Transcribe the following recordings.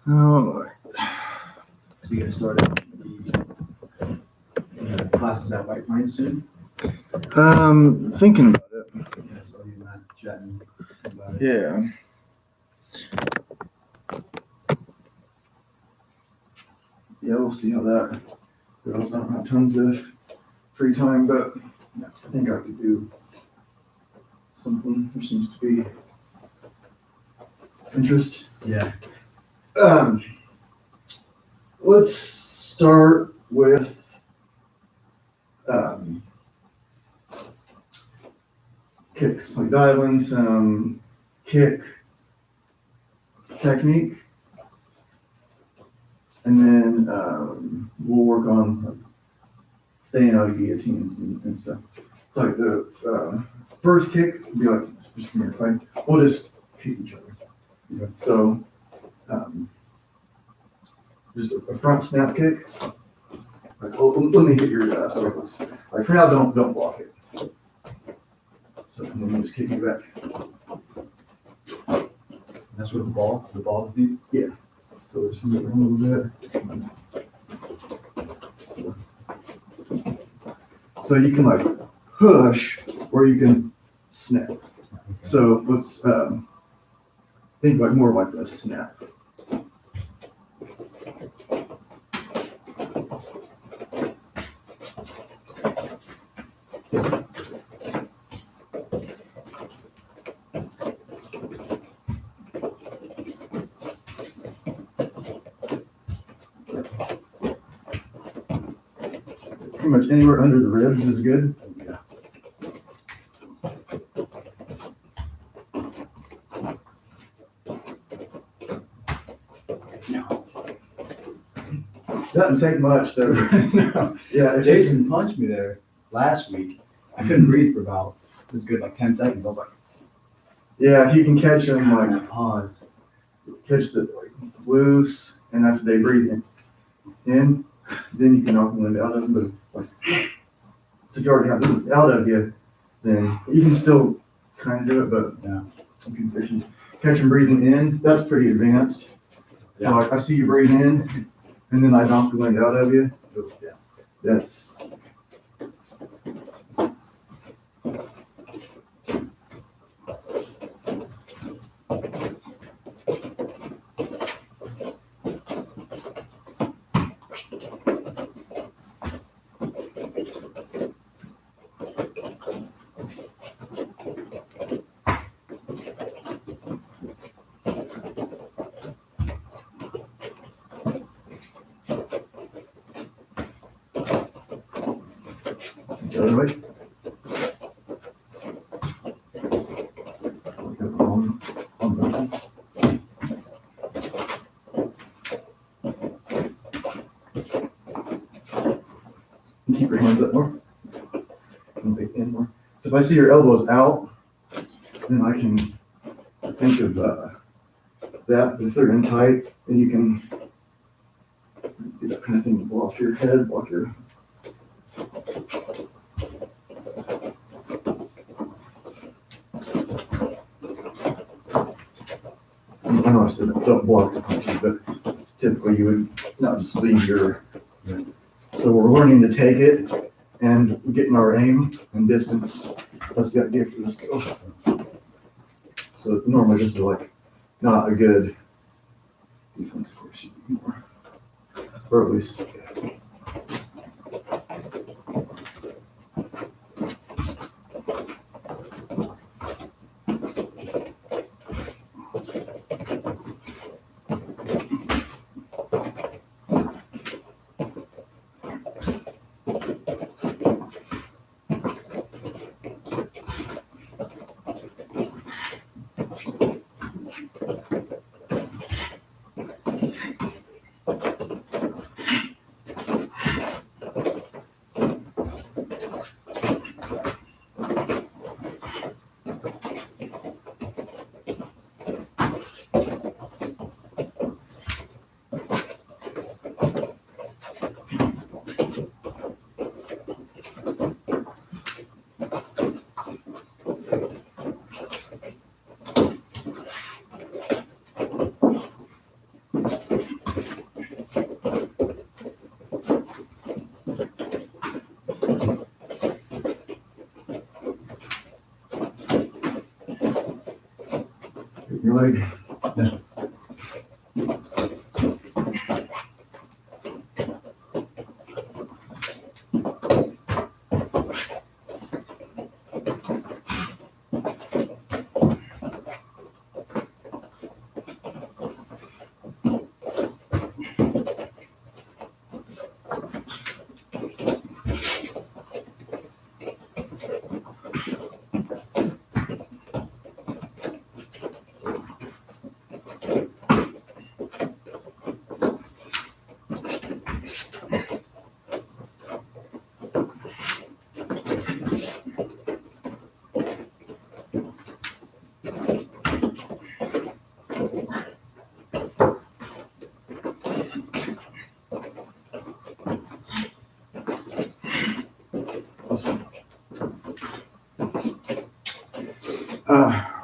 Oh, We gonna start the classes at White Pine soon? thinking about it. Yeah, so you're not chatting about it. Yeah. Yeah, we'll see how that goes. I don't have tons of free time, but I think I could do something. There seems to be interest. Yeah. Let's start with kicks, like dialing some kick technique, and then we'll work on like, staying out of guillotines and stuff. So like the first kick would be like just come here, right? We'll just kick each other. Okay. So just a front snap kick. Like, oh, let me hit your circles. Like for now, don't block it. So and then you just kick it back. That's where the ball would be? Yeah. So just move it around a little bit. So you can like push or you can snap. Okay. So let's think like more like a snap. Pretty much anywhere under the ribs is good. Yeah. Doesn't take much though. No. Yeah, if Jason punched me there last week. I couldn't breathe for about, it was good, like 10 seconds. I was like, yeah, if you can catch them and like I paused. catch the like loose, and after they breathe in, then you can knock them out of them. But like, so if you already have them out of you, then you can still kind of do it. But Yeah. if you catch them breathing in, that's pretty advanced. So like, I see you breathe in, and then I knock the wind out of you. Yeah. That's the other way. On the keep your hands up more. And big in more. So if I see your elbows out, then I can think of that. But if they're in tight, then you can do that kind of thing to block your head, block your. I know I said don't block the punches, but typically you would not just leave your. So we're learning to take it and getting our aim and distance. That's the idea for this go. So normally this is like not a good defense, of course, you need more. Or at least. leg.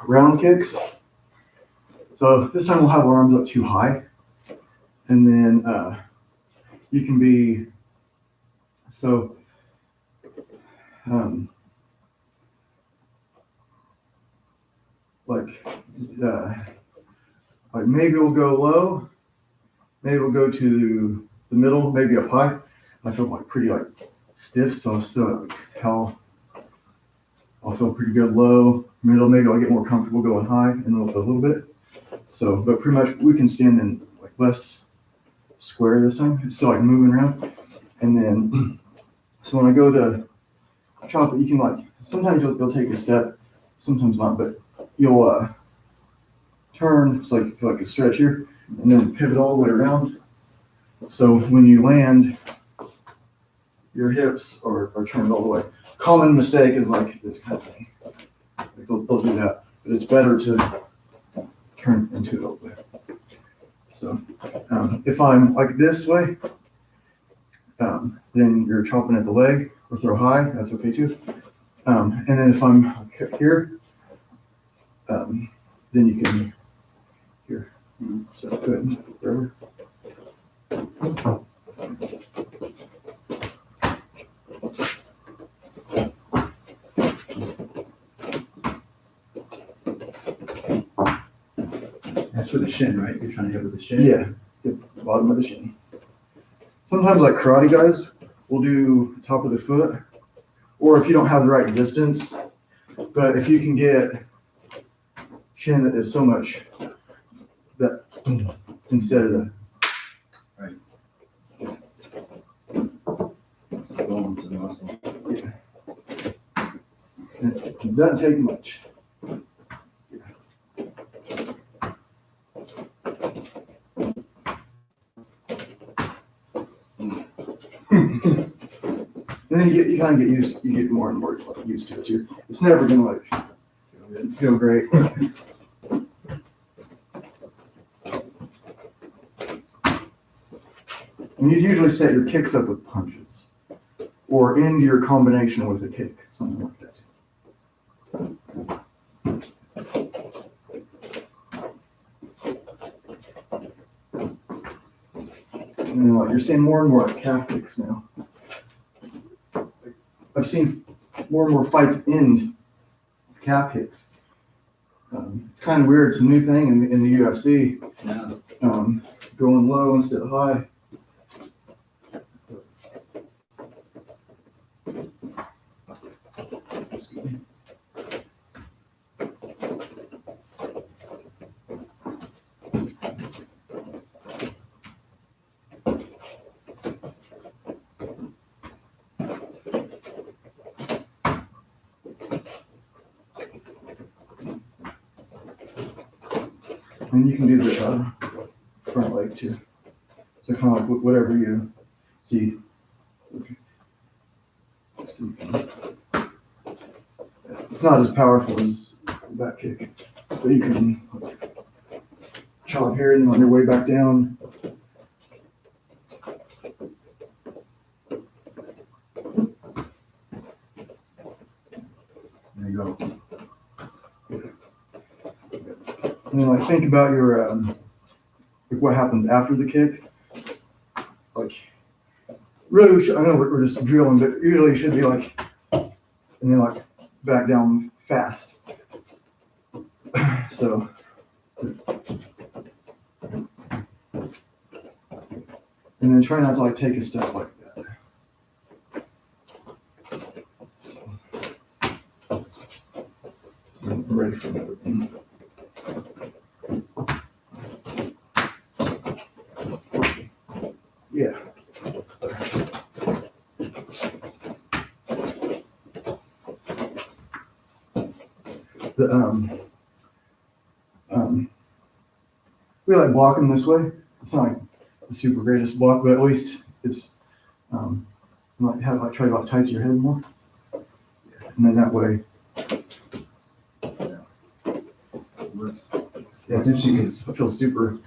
Round kicks. So this time we'll have our arms up too high, and then you can be so like maybe we'll go low, maybe we'll go to the middle, maybe up high. I feel like pretty like stiff, so how I'll feel pretty good low, middle, maybe I'll get more comfortable going high, and then a little bit. So, but pretty much we can stand in like less square this time. It's still like moving around. And then, so when I go to chop it, you can like, sometimes you'll take a step, sometimes not, but you'll turn, it's like, feel like a stretch here, and then pivot all the way around. So when you land, your hips are turned all the way. Common mistake is like this kind of thing. Like they'll do that, but it's better to turn into it all the way. So if I'm like this way, then you're chopping at the leg or throw high, that's okay too. And then if I'm here, then you can here. So good, wherever. That's for the shin, right? You're trying to hit with the shin? Yeah, the bottom of the shin. Sometimes like karate guys will do top of the foot, or if you don't have the right distance, but if you can get shin that is so much that instead of the Right. It's going to the muscle. it doesn't take much. And then you kind of get used, you get more and more used to it too. It's never gonna like feel great. And you usually set your kicks up with punches, or end your combination with a kick, something like that. And then you're seeing more and more calf kicks now. I've seen more and more fights end with calf kicks. It's kind of weird. It's a new thing in the UFC. Yeah. Going low instead of high. And you can do the front leg too. So kind of like whatever you see. Okay. It's not as powerful as the back kick, but you can like, chop here and then on your way back down. There you go. And then like think about your like what happens after the kick. Like really, I know we're just drilling, but usually it should be like, and then like back down fast. So And then try not to like take a step like that. So I'm ready for another one. Yeah. The we like blocking this way. It's not like the super greatest block, but at least it's like have like try to like tight your head more, and then that way. Yeah, it's interesting because I feel super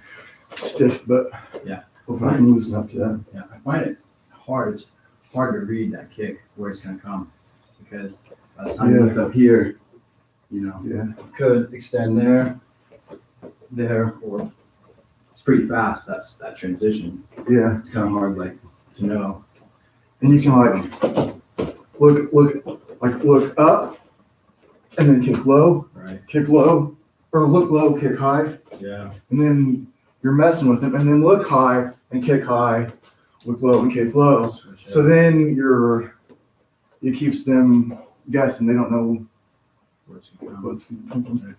stiff, but Yeah. hopefully I can loosen up to that. Yeah, I find it hard. It's hard to read that kick where it's going to come because by the time you lift up here, you know, Yeah. you could extend there, or it's pretty fast. That's that transition. Yeah. It's kind of hard, like, to know. And you can like look up, and then kick low, or look low, kick high, Yeah. and then you're messing with them, and then look high and kick high, look low and kick low. So then it keeps them guessing. They don't know what's going to come from.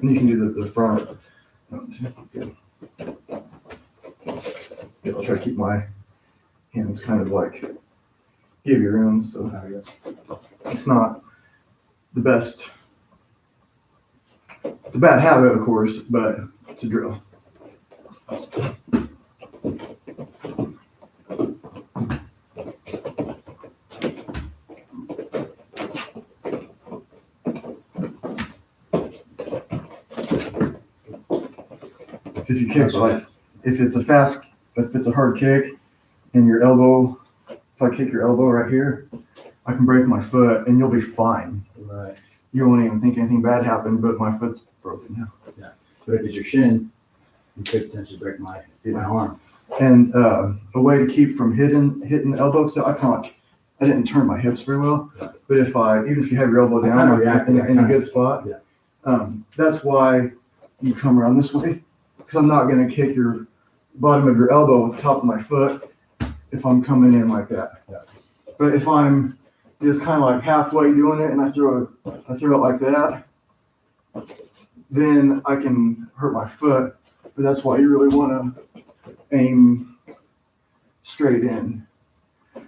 And you can do the front. Good. Yeah, I'll try to keep my hands kind of like give you room, so it's not the best. It's a bad habit, of course, but it's a drill. So if you kick like, if it's a hard kick, and your elbow, if I kick your elbow right here, I can break my foot, and you'll be fine. Right. You won't even think anything bad happened, but my foot's broken now. Yeah. But if it's your shin, you could potentially break my arm. And a way to keep from hitting the elbow, so I didn't turn my hips very well, Yeah. but even if you have your elbow down kinda reacted, in a good spot, Yeah. That's why you come around this way, because I'm not going to kick your bottom of your elbow with the top of my foot if I'm coming in like that. Yeah. But if I'm just kind of like halfway doing it and I throw it like that, then I can hurt my foot. But that's why you really want to aim straight in.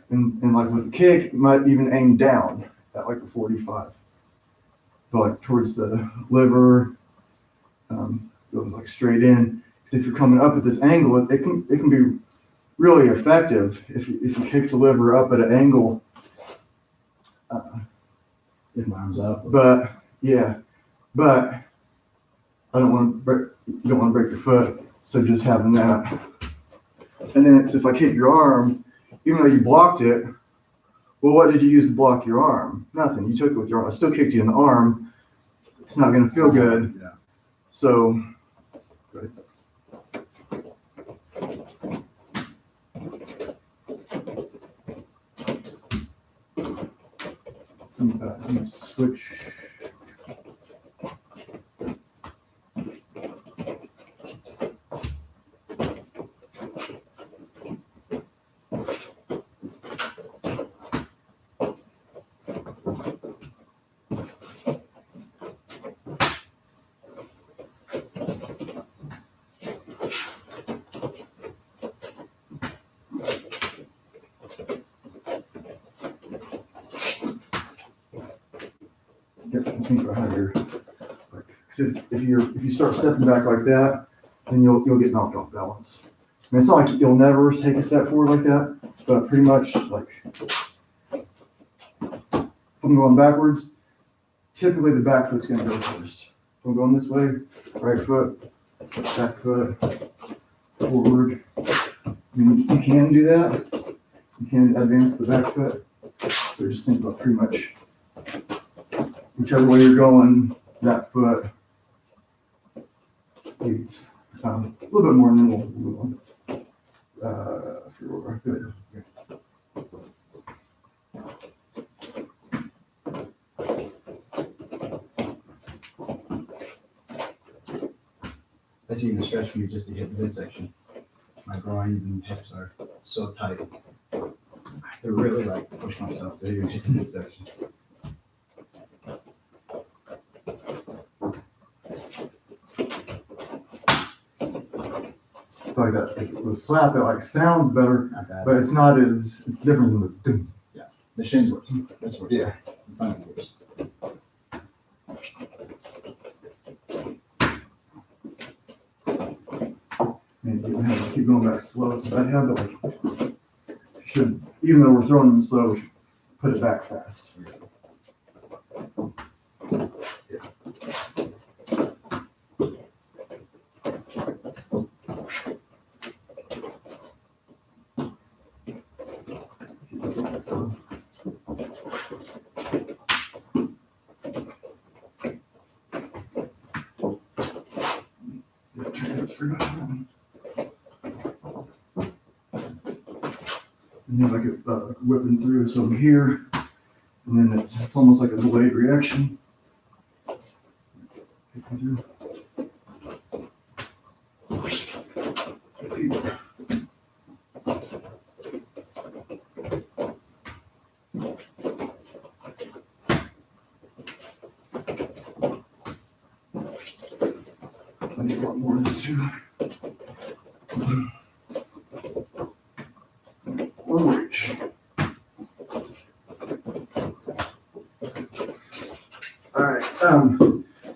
And like with the kick, you might even aim down at like a 45. But like towards the liver, goes like straight in. Because if you're coming up at this angle, it can be really effective if you kick the liver up at an angle. If my arm's up. But I don't want to break. You don't want to break your foot, so just having that. And then if I kick your arm, even though you blocked it, well, what did you use to block your arm? Nothing. You took it with your arm. I still kicked you in the arm. It's not going to feel good. Yeah. So. Switch. Think about how you're, like, if you start stepping back like that, then you'll get knocked off balance. I mean, it's not like you'll never take a step forward like that, but pretty much like if I'm I'm going backwards, typically the back foot's gonna go first. If I'm going this way, right foot, back foot, forward. I mean, you can do that. You can advance the back foot. So just think about pretty much whichever way you're going, that foot leads. A little bit more and then we'll move on. Good. That's even a stretch for me just to hit the midsection. My groins and hips are so tight. I have to really like push myself to even hit the midsection. Like that, like the slap, it like sounds better, Not bad. but it's not as, it's different than the doom. The shin's worse. That's worse. Yeah. The final's worse. And you have to keep going back slow, so I'd have to like, should, even though we're throwing them slow, we should put it back fast. So, and then like it whipping through, so here, and then it's almost like a delayed reaction. I need a lot more of this too. One reach. All right.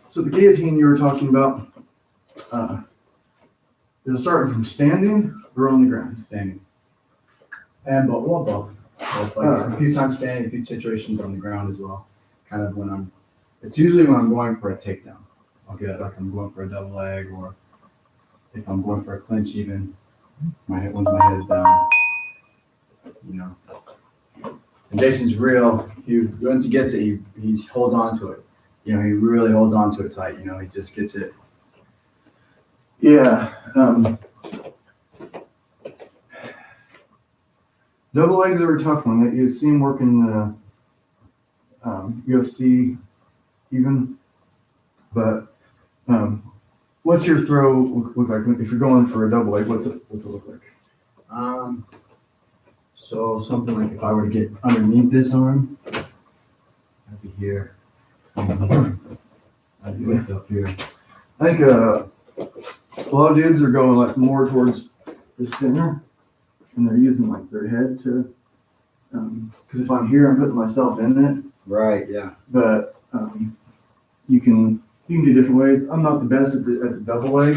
So the guillotine you were talking about, is it starting from standing or on the ground? Standing. And both. Both. Like a few times standing, a few situations on the ground as well. Kind of when it's usually when I'm going for a takedown. I'll get like I'm going for a double leg, or if I'm going for a clinch even, once my head is down, you know. And Jason's real. Once he gets it, he holds on to it. You know, he really holds on to it tight. You know, he just gets it. Yeah. Double legs are a tough one. You see him work in the UFC even, but what's your throw look like if you're going for a double leg? What's it look like? So something like if I were to get underneath this arm, I'd be here. I'd be lift up here. I think a lot of dudes are going like more towards the center, and they're using like their head to. Because if I'm here, I'm putting myself in it. Right. Yeah. But you can do different ways. I'm not the best at the double leg,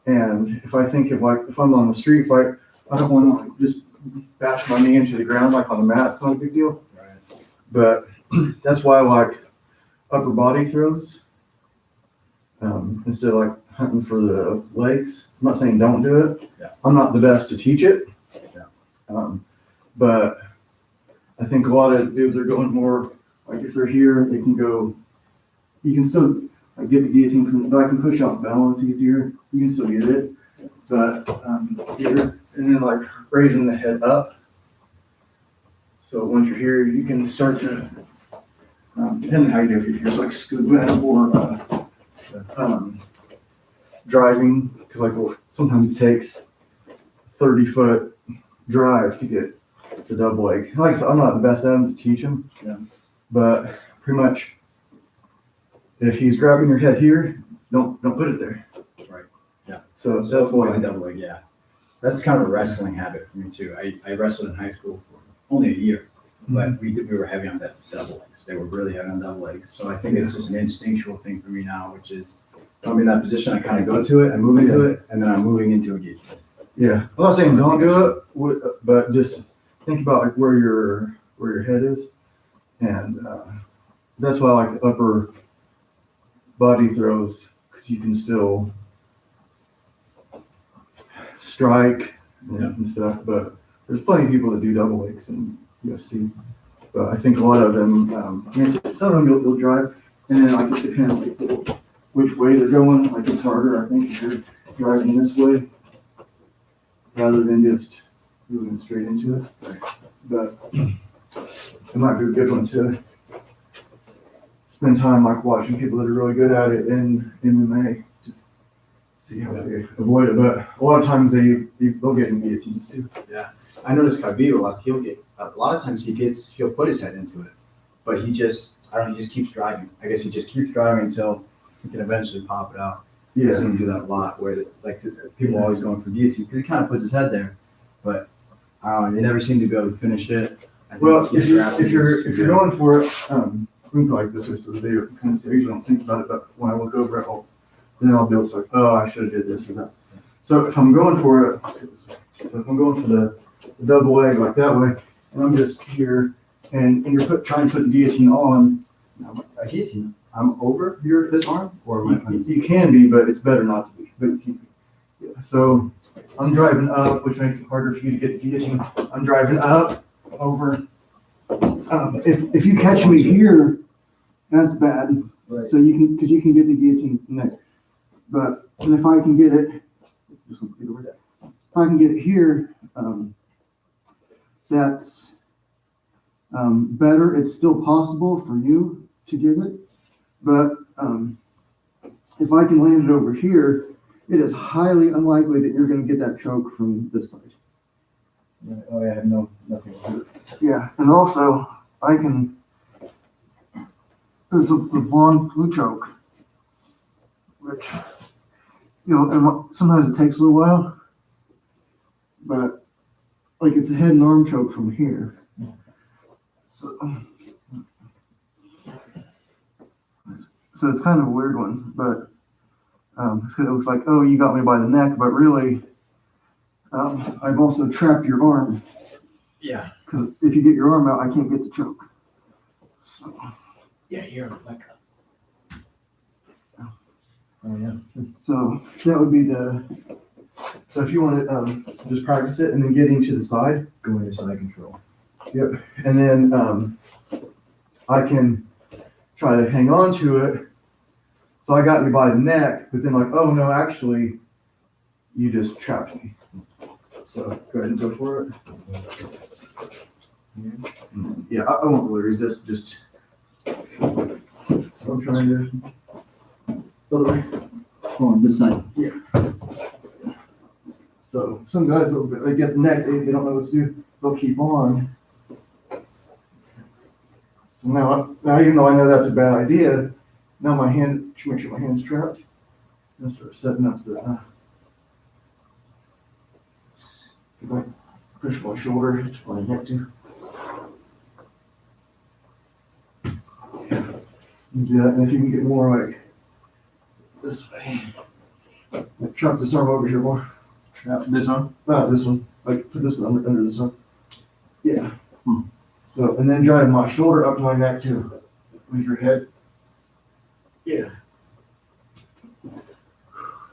and if I think if I'm on the street fight, I don't want to like just bash my knee into the ground like on the mat. It's not a big deal. Right. But that's why I like upper body throws instead of like hunting for the legs. I'm not saying don't do it. Yeah. I'm not the best to teach it. Yeah. But I think a lot of dudes are going more like if they're here, they can go. You can still like get the guillotine, but I can push off balance easier. You can still get it. But here, and then like raising the head up. So once you're here, you can start to, depending on how you do it, if you're just like scooping or driving, because like sometimes it takes 30-foot drive to get the double leg. Like I said, I'm not the best at them to teach them, but pretty much if he's grabbing your head here, don't put it there. Right. Yeah. So That's that's why why. I double leg. Yeah. That's kind of a wrestling habit for me too. I wrestled in high school for only a year, but we were heavy on that double legs. They were really heavy on double legs. So I think it's just an instinctual thing for me now, which is if I'm in that position, I kind of go to it, I move into it, and then I'm moving into a guillotine. Yeah, I'm not saying don't do it, but just think about like where your head is, And that's why I like the upper body throws, because you can still strike and stuff. But there's plenty of people that do double legs in UFC. But I think a lot of them, I mean, some of them you'll drive, and then like it depends like which way they're going. Like it's harder, I think, if you're driving this way rather than just moving straight into it. But it might be a good one to spend time like watching people that are really good at it in MMA to see how they avoid it. But a lot of times they'll get in guillotines too. Yeah, I noticed Khabib a lot of times he'll put his head into it, but he just keeps driving. I guess he just keeps driving until he can eventually pop it out. Yeah. I've seen him do that a lot, where people are always going for guillotine because he kind of puts his head there, but they never seem to be able to finish it. Well, if you're going for it, we can like this way so the video kind of so you don't think about it, but when I look over it, then I'll be able to like, oh, I should have did this or that. So if I'm going for it, so if I'm going for the double leg like that way, and I'm just here, and you're trying to put the guillotine on, a guillotine, I'm over this arm, or you can be, but it's better not to be. But you can be. Yeah. So I'm driving up, which makes it harder for you to get the guillotine. I'm driving up over. If you catch me here, that's bad. Right. So because you can get the guillotine neck. But if I can get it, if I can get it here, that's better. It's still possible for you to get it, but if I can land it over here, it is highly unlikely that you're going to get that choke from this side. Oh, yeah, I have nothing to do. Yeah, and also there's a long flu choke, which, and sometimes it takes a little while, but like it's a head and arm choke from here. So it's kind of a weird one, but it looks like, oh, you got me by the neck, but really, I've also trapped your arm. Yeah. Because if you get your arm out, I can't get the choke. So. Yeah, you're like. Oh yeah. So that would be So if you want to just practice it and then getting to the side. Go into side control. Yep. And then I can try to hang on to it. So I got you by the neck, but then like, oh no, actually, you just trapped me. So go ahead and go for it. Yeah, I won't really resist, just. So I'm trying to. Other way. On this side. Yeah. So some guys, they get the neck, they don't know what to do. They'll keep on. So now even though I know that's a bad idea, now my hand, make sure my hand's trapped. And start setting up the. If I push my shoulder, it's my neck too. Yeah, and if you can get more like this way, like trap this arm over here more. Trap this arm? This one. Like put this one under this one. Yeah. So, and then drive my shoulder up to my neck too. With your head. Yeah.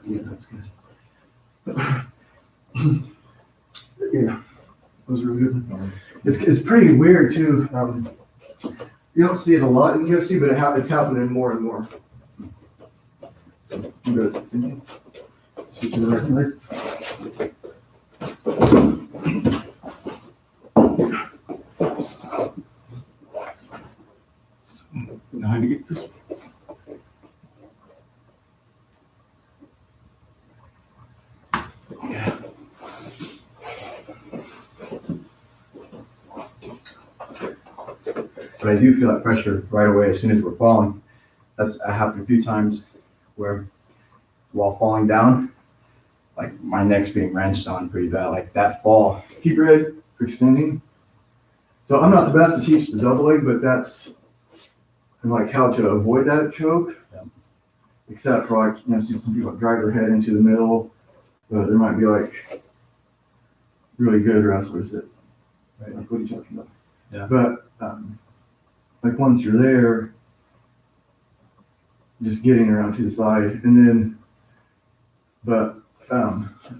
Yeah, that's good. Yeah, those are really good. It's pretty weird too. You don't see it a lot in UFC, but it's happening more and more. So you go to the same. Switch to the right side. So, now how to get this. Yeah. But I do feel that pressure right away as soon as we're falling. That's happened a few times where while falling down, like my neck's being wrenched on pretty bad. Like that fall. Keep your head extending. So I'm not the best to teach the double leg, but that's like how to avoid that choke. Yeah. Except for like, see some people drag their head into the middle, but there might be like really good wrestlers that like what are you talking about? Yeah. But like once you're there, just getting around to the side, and then, but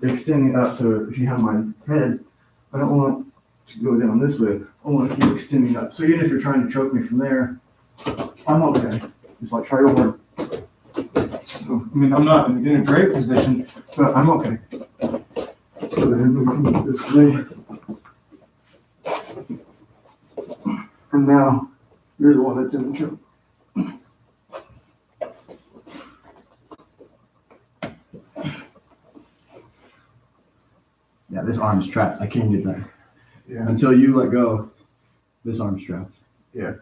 extending up. So if you have my head, I don't want to go down this way. I want to keep extending up. So even if you're trying to choke me from there, I'm okay. Just like try to work. So, I mean, I'm not in a great position, but I'm okay. So then we can go this way. And now, you're the one that's in the choke. Yeah, this arm's trapped. I can't get there. Yeah. Until you let go, this arm's trapped. Yeah.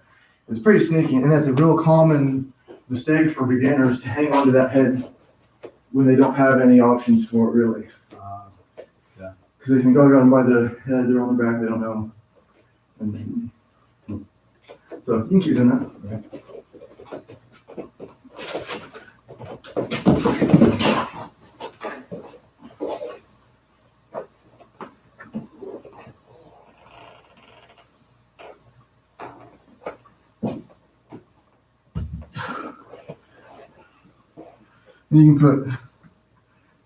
It's pretty sneaky, and that's a real common mistake for beginners to hang on to that head when they don't have any options for it, really. Yeah. Because they can go down by the head, they're on the back, they don't know. And, so you can keep doing that. Okay. And you can put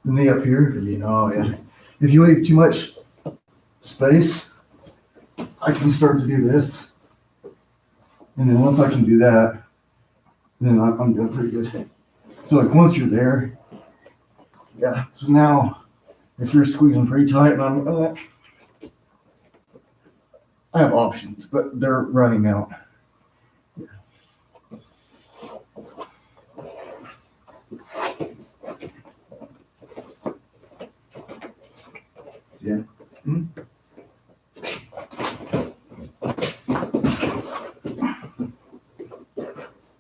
the knee up here. You know, yeah. If you leave too much space, I can start to do this. And then once I can do that, then I'm doing pretty good. So like once you're there, yeah. So now, if you're squeezing pretty tight, and I have options, but they're running out. Yeah. Hmm?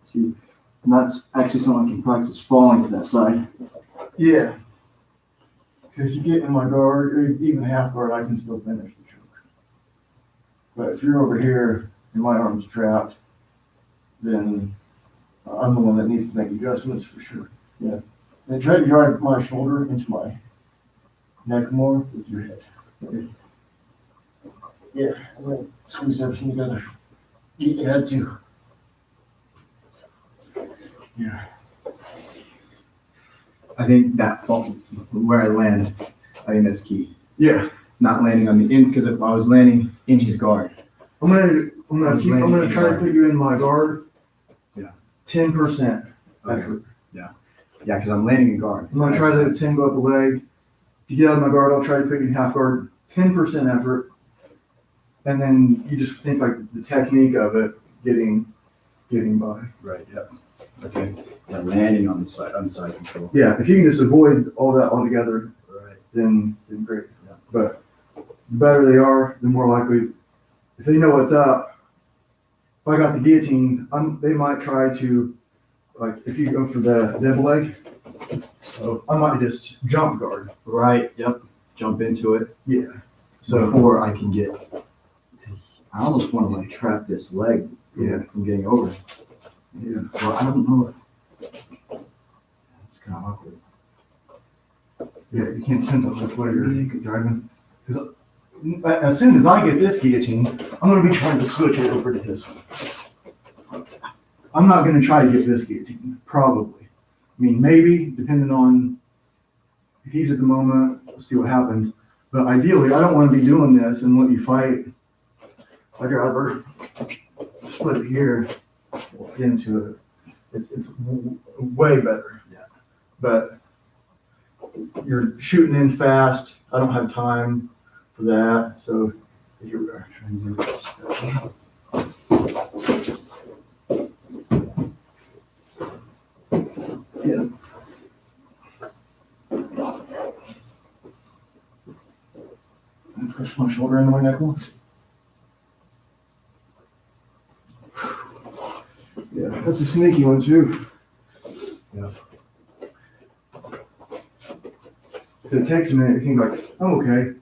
See, and that's actually something I can practice falling to that side. Yeah. So if you get in my guard, or even half guard, I can still finish the choke. But if you're over here and my arm's trapped, then I'm the one that needs to make adjustments for sure. Yeah. And try to drive my shoulder into my neck more with your head. Okay. Yeah, and then squeeze everything together. Get your head too. Yeah. I think that fall, where I land, I think that's key. Yeah. Not landing on the end, because if I was landing in his guard. I'm gonna try to put you in my guard. Yeah. 10% Okay. effort. Yeah, because I'm landing in guard. I'm gonna try to 10 go up the leg. If you get out of my guard, I'll try to put you in half guard. 10% effort. And then you just think like the technique of it getting by. Right, yeah. Okay. Yeah, landing on the side control. Yeah, if you can just avoid all that altogether, Right. then great. Yeah. But the better they are, the more likely, if they know what's up, if I got the guillotine, they might try to, like, if you go for the devil leg, so I might just jump guard. Right, yep. Jump into it. Yeah. So before I can get, I almost want to like trap this leg from getting over. Yeah. Well, I don't know if, it's kind of awkward. Yeah, you can't depend on which way you're driving. Because as soon as I get this guillotine, I'm going to be trying to switch it over to this one. I'm not going to try to get this guillotine, probably. I mean, maybe, depending on the heat of the moment, we'll see what happens. But ideally, I don't want to be doing this and let you fight. I'd rather split it here, get into it. It's way better. Yeah. But you're shooting in fast. I don't have time for that. So you're trying to do yeah. And push my shoulder into my neck once. Yeah, that's a sneaky one too. Yeah. So it takes a minute to think like, oh, okay.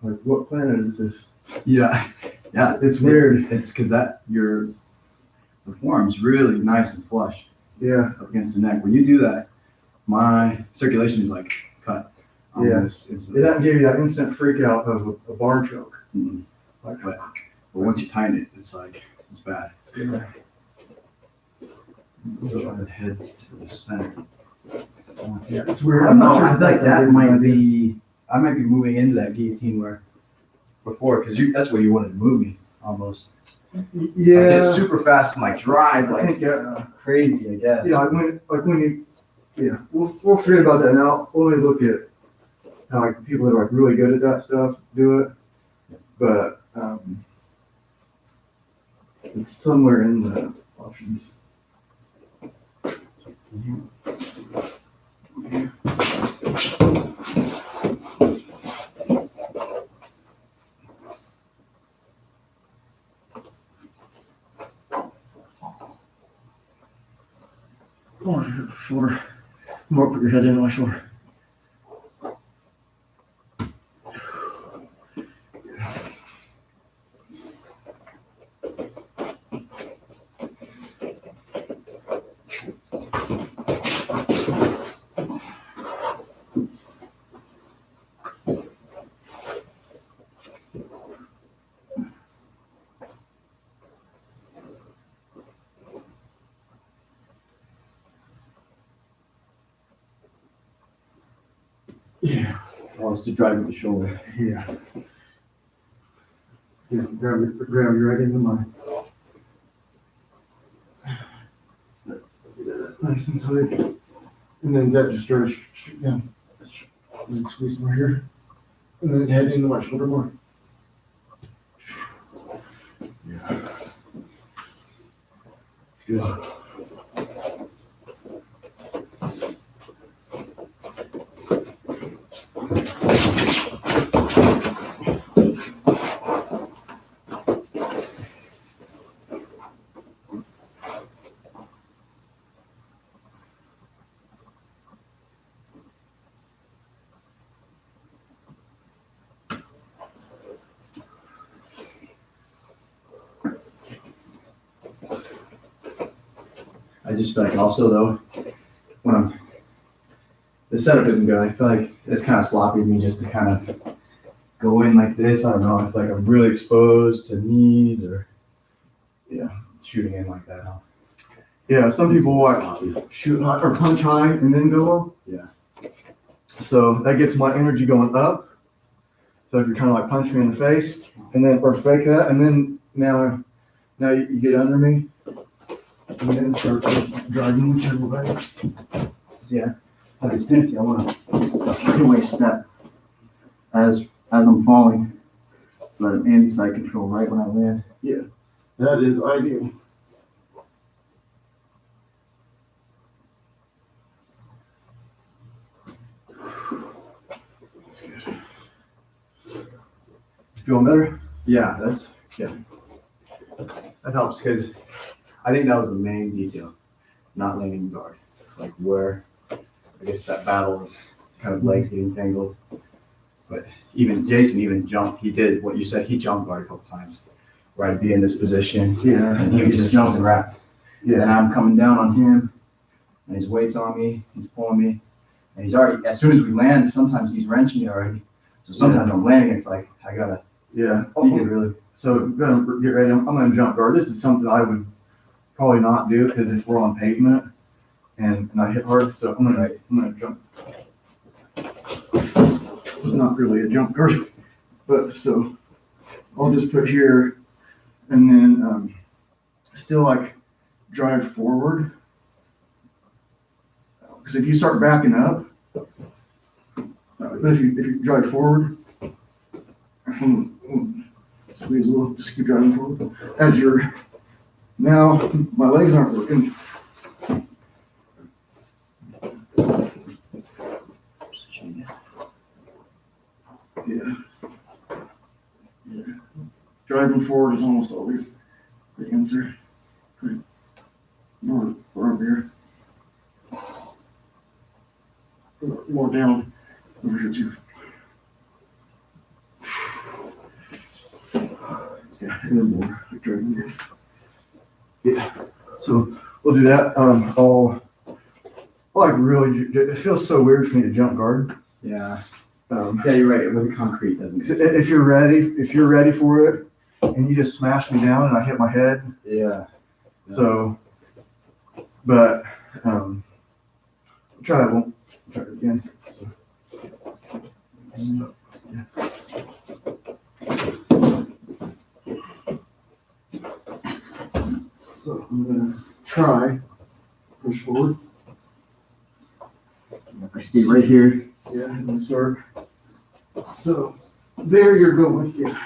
Like, what planet is this? Yeah. Yeah. It's weird. It's because the forearm's really nice and flush Yeah. up against the neck. When you do that, my circulation is like cut. Yeah. Almost It instantly. doesn't give you that instant freak out of a bar choke. Mhm. Like, But once you tighten it, it's like, It's bad. So the head to the center. Yeah, it's weird. I'm not sure. I feel like that's that weird. might be. I might be moving into that guillotine where before, because that's where you wanted to move me almost. I did Yeah, super fast and like drive I like think, yeah. crazy. I guess. Yeah, when you, yeah, we'll forget about that now. Only look at how like people that are like really good at that stuff do it. But it's somewhere in the options. Oh, shoulder. More put your head in my shoulder. Yeah. Oh, it's to drive with the shoulder. Yeah. Yeah, grab you right into mine. Nice and tight. And then that just starts straight down. And then squeeze more here. And then head into my shoulder more. Yeah. It's good. I just feel like also though, when the setup isn't good, I feel like it's kind of sloppy of me just to kind of go in like this. I don't know. I feel like I'm really exposed to knees or shooting in like that. Huh? Yeah, some people like Sloppy. shoot high or punch high and then go low. Yeah. So that gets my energy going up. So if you're trying to like punch me in the face and then or fake that and then now you get under me and then start driving whichever way. Yeah, at this tendency, I want to away step as I'm falling, let an inside control right when I land. That is ideal. Feeling better? Yeah, that helps because I think that was the main detail, not landing guard. Like where, I guess that battle of kind of legs getting tangled. But even Jason even jumped. He did what you said. He jumped guard a couple times, where I'd be in this position Yeah. and he would just jump and wrap. Yeah. And I'm coming down on him, and his weight's on me. He's pulling me, and he's already. As soon as we land, sometimes he's wrenching it already. So sometimes I'm landing. It's like I gotta. Yeah. He could really. So gonna get ready. I'm gonna jump guard. This is something I would probably not do because if we're on pavement and I hit hard, so I'm gonna jump. It's not really a jump guard, but so I'll just put here and then still like drive forward. Because if you start backing up, if you drive forward, squeeze a little, just keep driving forward. As you're, now my legs aren't working. Yeah. Driving forward is almost always the answer. More over here. More down over here too. Yeah, and then more driving again. Yeah, so we'll do that. I'll like really, it feels so weird for me to jump guard. Yeah. Yeah, you're right. With the concrete, doesn't it? If you're ready for it, and you just smashed me down and I hit my head. Yeah. So, but, try it again. So, yeah. So I'm gonna try push forward. I stay right here. Yeah, and then start. So there you're going. Yeah.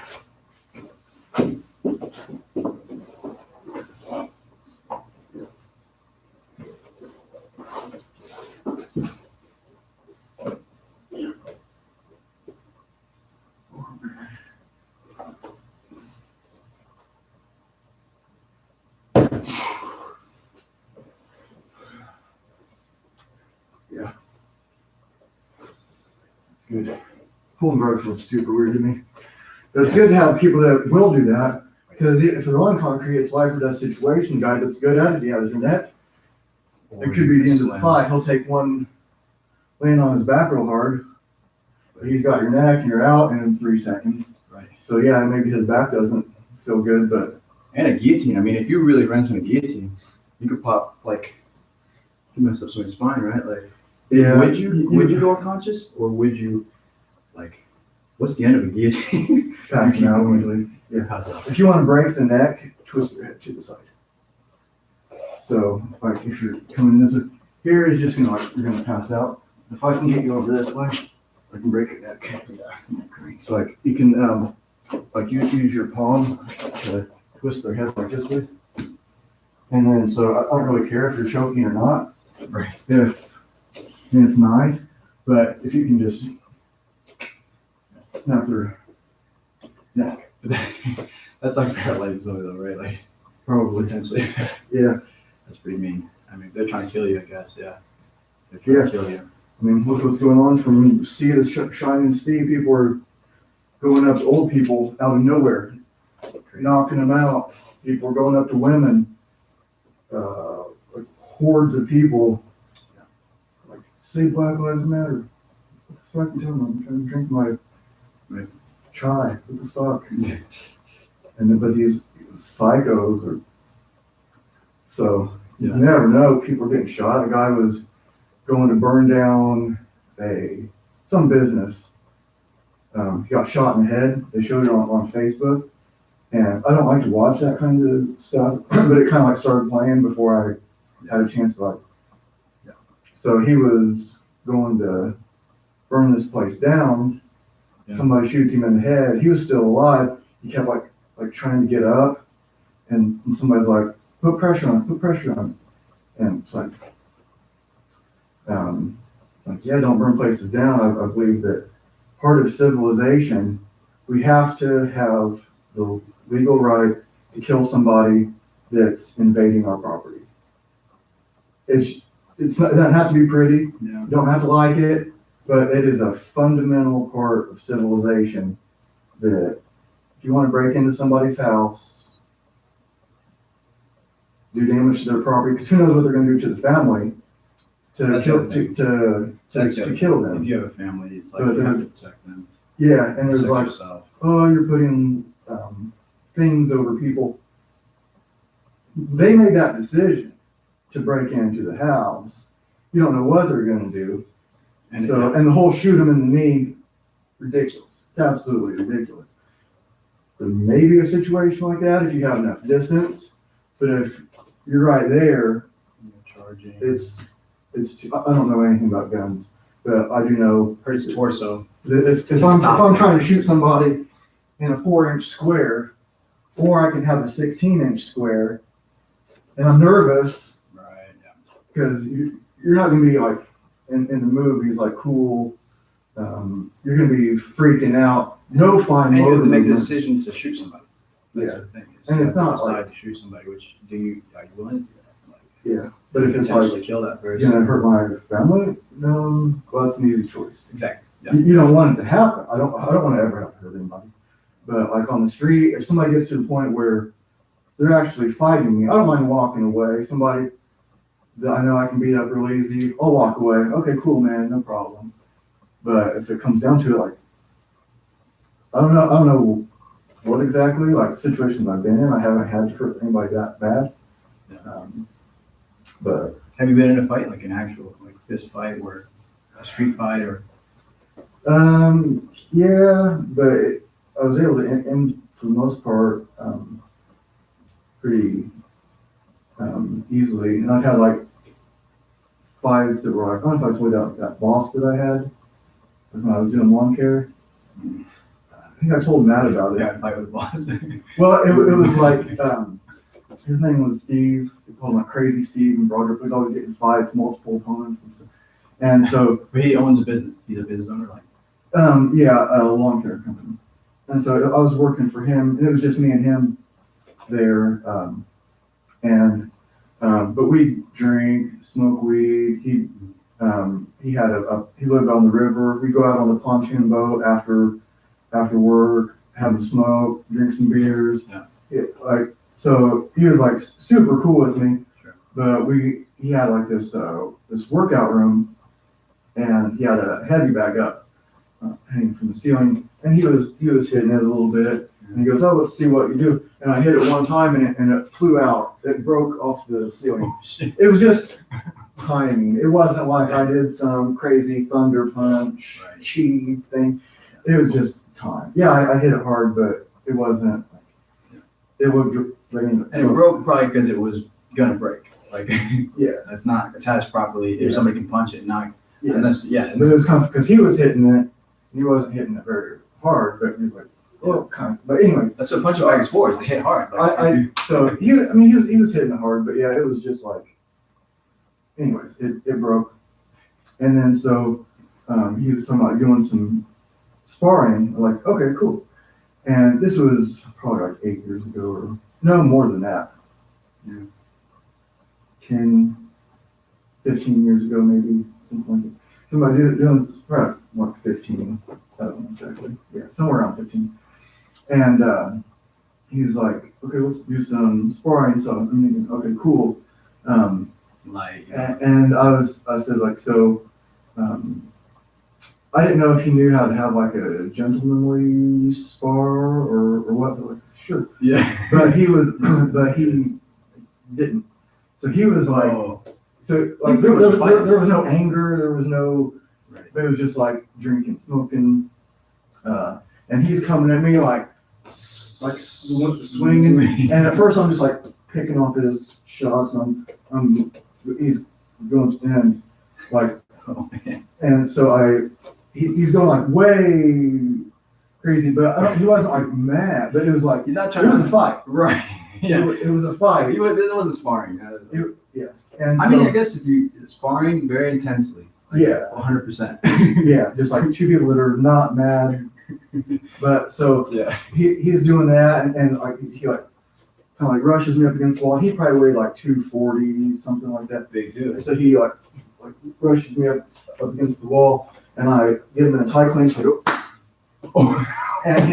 Yeah. It's good. Pulling drugs was super weird to me. But it's good to have people that will do that, because if they're on concrete, it's life or death situation. Guy that's good at it, he has your neck. It could be the end of the fight. He'll take one laying on his back real hard, but he's got your neck and you're out in 3 seconds. Right. So yeah, maybe his back doesn't feel good, but And a guillotine. I mean, if you really ran into a guillotine, you could pop, like, you mess up somebody's spine, right? Like, yeah. would you go unconscious, or would you, like, what's the end of a guillotine? Passing out usually. Yeah. Pass out. If you want to break the neck, twist your head to the side. So, like, if you're coming this here is just gonna, like, you're gonna pass out. If I can get you over this way, I can break your neck. So, like, you can, like, you use your palm to twist their head like this way. And then, so I don't really care if you're choking or not. Right. If it's nice, but if you can just snap their neck. That's like paralyzing somebody, though, right? Like, Probably. potentially. Yeah. That's pretty mean. I mean, they're trying to kill you, I guess, yeah. They're trying to kill you. I mean, look what's going on from sea to shining sea. People are going up to old people out of nowhere, knocking them out. People are going up to women, like hordes of people. Like, say Black Lives Matter. What the fuck are you talking about? I'm trying to drink my chai. What the fuck? And then, but these psychos are, so you Yeah. never know. People are getting shot. A guy was going to burn down some business. He got shot in the head. They showed it on Facebook. And I don't like to watch that kind of stuff, but it kind of like started playing before I had a chance to like. Yeah. So he was going to burn this place down. Yeah. Somebody shoots him in the head. He was still alive. He kept like trying to get up, and somebody's like, put pressure on. And it's like, yeah, don't burn places down. I believe that part of civilization, we have to have the legal right to kill somebody that's invading our property. It doesn't have to be pretty. Yeah. You don't have to like it, but it is a fundamental part of civilization that if you want to break into somebody's house, do damage to their property, because who knows what they're going to do to the family to That's kill, the other thing. to kill If them. you have a family, it's like But you have to protect them. Yeah, and there's Protect like, yourself. oh, you're putting things over people. They made that decision to break into the house. You don't know what they're going to do. And And the whole shoot them in the knee, ridiculous. It's absolutely ridiculous. There may be a situation like that if you have enough distance, but if you're right there, charging. it's. I don't know anything about guns, but I do know Hurts his torso. that if I'm trying to shoot somebody in a 4-inch square, or I can have a 16-inch square, and I'm nervous Right, yeah. because you're not going to be like in the movies like cool. You're going to be freaking out. No fine And you have motor to make the movement. decision to shoot somebody. That's Yeah. the thing. And you it's have to not decide like- to shoot somebody, which are you willing to do that? Like, Yeah, but if it's like potentially kill that person. going to hurt my family, well, that's an easy choice. Exactly. Yeah. You don't want it to happen. I don't want to ever have to hurt anybody. But like on the street, if somebody gets to the point where they're actually fighting me, I don't mind walking away. Somebody that I know I can beat up real easy, I'll walk away. Okay, cool, man, no problem. But if it comes down to it, like, I don't know what exactly, like situations I've been in, I haven't had to hurt anybody that bad. But Have you been in a fight, like an actual like fist fight or a street fight or? yeah, but I was able to end for the most part, pretty, easily. And I've had like fights that were like, I don't know if I told you that boss that I had when I was doing lawn care. I think I told Matt about it. Yeah, fight with the boss. Well, it was like, his name was Steve. We called him like Crazy Steve and Broderick. We'd always get in fights, multiple opponents and stuff. And so, But he owns a business. He's a business owner, like. yeah, a lawn care company. And so I was working for him, and it was just me and him there. But we drink, smoke weed. He had he lived on the river. We go out on the pontoon boat after work, have a smoke, drink some beers. Yeah. So he was like super cool with me. Sure. But he had like this workout room, and he had a heavy bag up hanging from the ceiling, and he was hitting it a little bit. And he goes, "Oh, let's see what you do." And I hit it one time, and it flew out. It broke off the ceiling. It was just timing. It wasn't like I did some crazy thunder punch, chi thing. It was just time. Yeah, I hit it hard, but it wasn't. It would. And it broke probably because it was gonna break. Like, Yeah. That's not attached properly. If somebody can punch it, not. Yeah. And that's, yeah. But it was kind of because he was hitting it, and he wasn't hitting it very hard, but he was like, "Oh, kind of." But anyways, That's what punching bag is for. Is to hit hard. Like, so he was hitting it hard, but yeah, it was just like. Anyways, it broke, and then so he was talking about doing some sparring. I'm like, okay, cool. And this was probably like 8 years ago, or no more than that. Yeah. 10, 15 years ago, maybe, something like that. Somebody doing probably what, 15, I don't know exactly. Yeah, somewhere around 15. And he's like, okay, let's do some sparring. So I'm thinking, okay, cool. And I said like, so, I didn't know if he knew how to have like a gentlemanly spar or what, but like, sure. Yeah. But he didn't. So he was like, so like there was no anger, there was no, it was just like drinking, smoking, and he's coming at me like swinging, and at first I'm just like picking off his shots, and he's going, and like, and so he's going like way crazy, but he wasn't like mad, but it was like, he's not trying it was a fight. Right. Yeah. It was a fight. It wasn't sparring. Yeah. And I mean, I guess if you sparring very intensely. Like, yeah. 100%. Yeah. Just like two people that are not mad. But so yeah, he's doing that, and like he like kind of like rushes me up against the wall. He probably weighed like 240, something like that. Big dude. So he like rushes me up against the wall, and I get him in a tight clinch. Like, and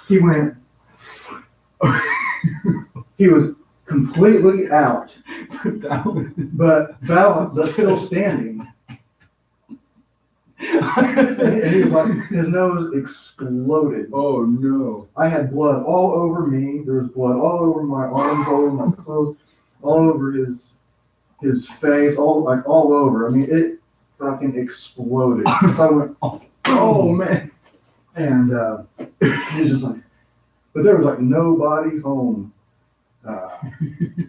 he went. He was completely out, but balanced, but still standing. And he was like, his nose exploded. Oh no! I had blood all over me. There was blood all over my arms, all over my clothes, all over his face, all over. I mean, it fucking exploded. So I went, oh man, and he was just like, but there was like nobody home.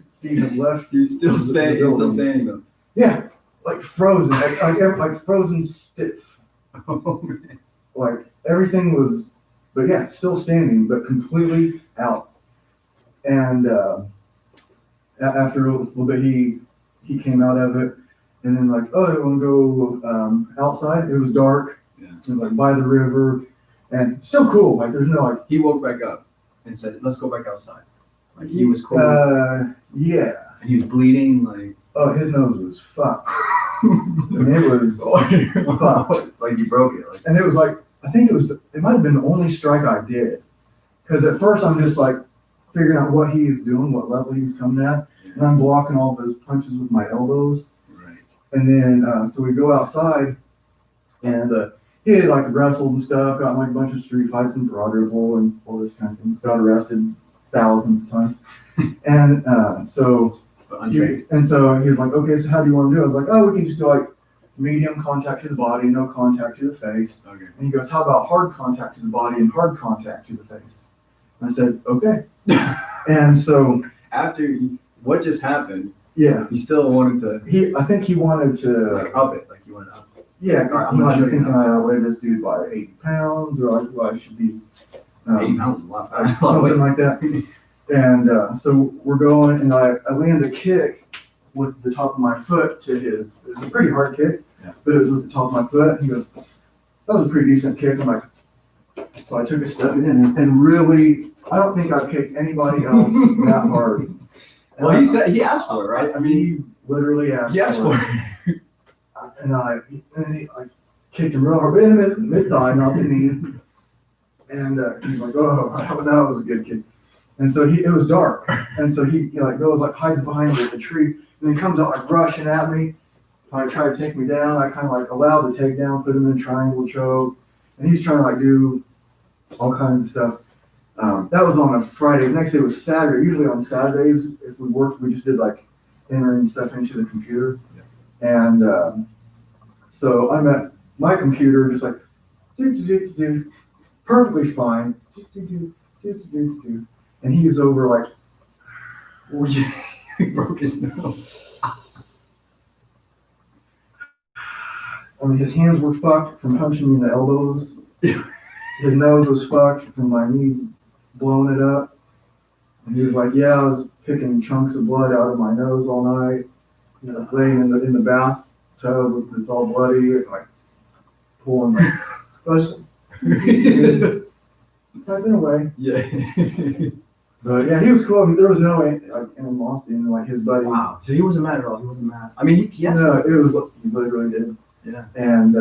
Steve had left. He's still standing though. Yeah, like frozen, like frozen stiff. Oh man. Like everything was, but yeah, still standing, but completely out. And after a little bit, he came out of it, and then like, oh, I want to go outside. It was dark. Yeah. It was like by the river, and still cool. Like there's no like. He woke back up and said, "Let's go back outside." Like he was cool. Yeah. And he was bleeding. Like, oh, his nose was fucked. And it was fucked. Like you broke it. Like, and it was like, I think it might have been the only strike I did. Because at first I'm just like figuring out what he's doing, what level he's coming at. And I'm blocking all of his punches with my elbows. right. And then, so we go outside, and he had like wrestled and stuff, got in like a bunch of street fights and Broadrill and all this kind of thing. Got arrested thousands of times. And so he was like, okay, so how do you want to do it? I was like, oh, we can just do like medium contact to the body, no contact to the face. Okay. And he goes, how about hard contact to the body and hard contact to the face? And I said, okay. And so what just happened, yeah, he still wanted to I think he wanted to up it, like you wanted to up it. yeah, All right, I'm he not might be sure thinking now. I outweigh this dude by 80 pounds, or I should be 80 pounds is a lot. something like that. And so we're going, and I land a kick with the top of my foot to his. It was a pretty hard kick, yeah. but it was with the top of my foot. He goes, that was a pretty decent kick. I'm like, so I took a step in and really, I don't think I've kicked anybody else that hard. Well, he asked for it, right? I mean, he literally asked for it. it. And I kicked him real hard, but in the mid-thigh, not the knee. And he's like, oh, that was a good kick. And so it was dark. And so he like goes, like hides behind the tree, and then comes out like rushing at me. Like try to take me down. I kind of like allow the takedown, put him in triangle choke. And he's trying to like do all kinds of stuff. That was on a Friday. The next day was Saturday. Usually on Saturdays, if we worked, we just did like entering stuff into the computer. Yeah. And so I'm at my computer, just like, perfectly fine. And he's over like, He broke his nose. I mean, his hands were fucked from punching me in the elbows. His nose was fucked from my knee blowing it up. And he was like, yeah, I was picking chunks of blood out of my nose all night. You know, laying in the bathtub, it's all bloody, and like pulling my typing away. Yeah. But yeah, he was cool. There was no like animosity, and like his buddy. Wow. So he wasn't mad at all. He wasn't mad. I mean, he asked No, for it. it was he literally did. Yeah. And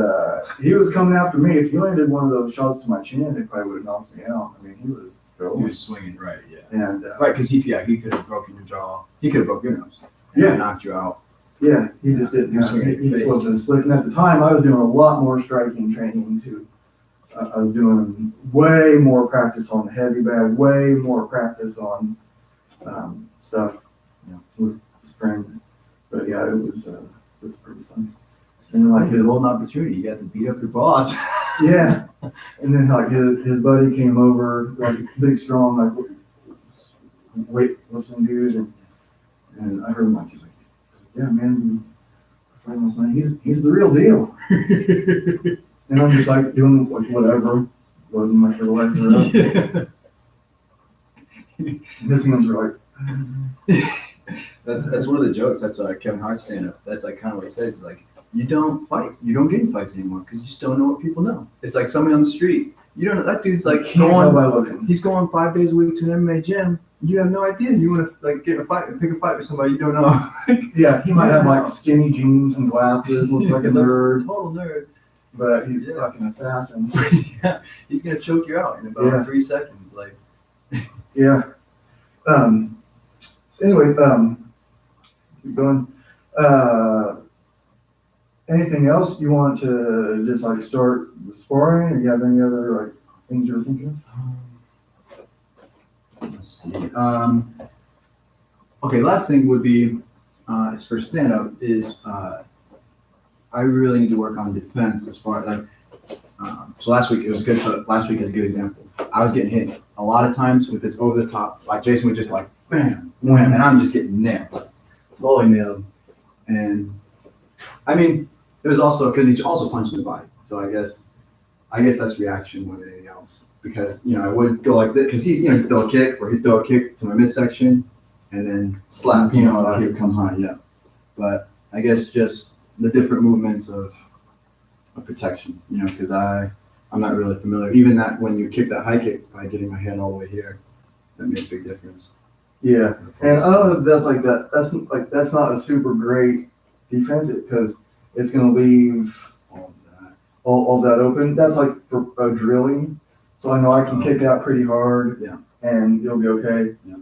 he was coming after me. If he landed one of those shots to my chin, it probably would have knocked me out. I mean, he was He going. was swinging right. Yeah. And Right, because he could have broken your jaw. He could have broke your nose. Yeah. And knocked you out. yeah, he just didn't. He was swinging He at your just face. wasn't slick. And at the time, I was doing a lot more striking training too. I was doing way more practice on the heavy bag, way more practice on stuff, with friends. But yeah, it was pretty fun. And then, Like like a golden opportunity. You got to beat up your boss. yeah, and then like his buddy came over, like big, strong, like weightlifting dude, and I heard him like he's like, yeah, man, we fighting last night. He's the real deal. And I'm just like doing like whatever, loading my fertilizer up. His hands are like, That's one of the jokes. That's Kevin Hart stand up. That's like kind of what he says. Is like you don't fight. You don't get in fights anymore because you just don't know what people know. It's like somebody on the street. You don't know that dude's like can't tell by looking. He's going 5 days a week to an MMA gym. You have no idea. You want to like get in a fight and pick a fight with somebody you don't know. Yeah, he might have like skinny jeans and glasses, looks like a Looks nerd, total nerd. but he's Yeah. a fucking assassin. Yeah, he's gonna choke you out in about Yeah. 3 seconds. Like Yeah. So anyway, keep going. Anything else you want to just like start sparring, or you have any other like things you're thinking let's see. Okay, last thing would be is for stand up is I really need to work on defense as far as like so last week it was good. So last week is a good example. I was getting hit a lot of times with this over the top. Like Jason would just like bam, wham, and I'm just getting nailed, like fully nailed. And I mean, it was also because he's also punching the body. So I guess that's reaction more than anything else. Because I would go like this because he throw a kick or he'd throw a kick to my midsection and then slap he'd come high, yeah. But I guess just the different movements of protection, because I'm not really familiar. Even that when you kick that high kick by getting my hand all the way here, that makes a big difference. Yeah, and I don't know if that's like that. That's not a super great defense because it's going to leave all that open. That's like for drilling. So I know I can kick out pretty hard. Yeah. And you'll be okay. Yeah.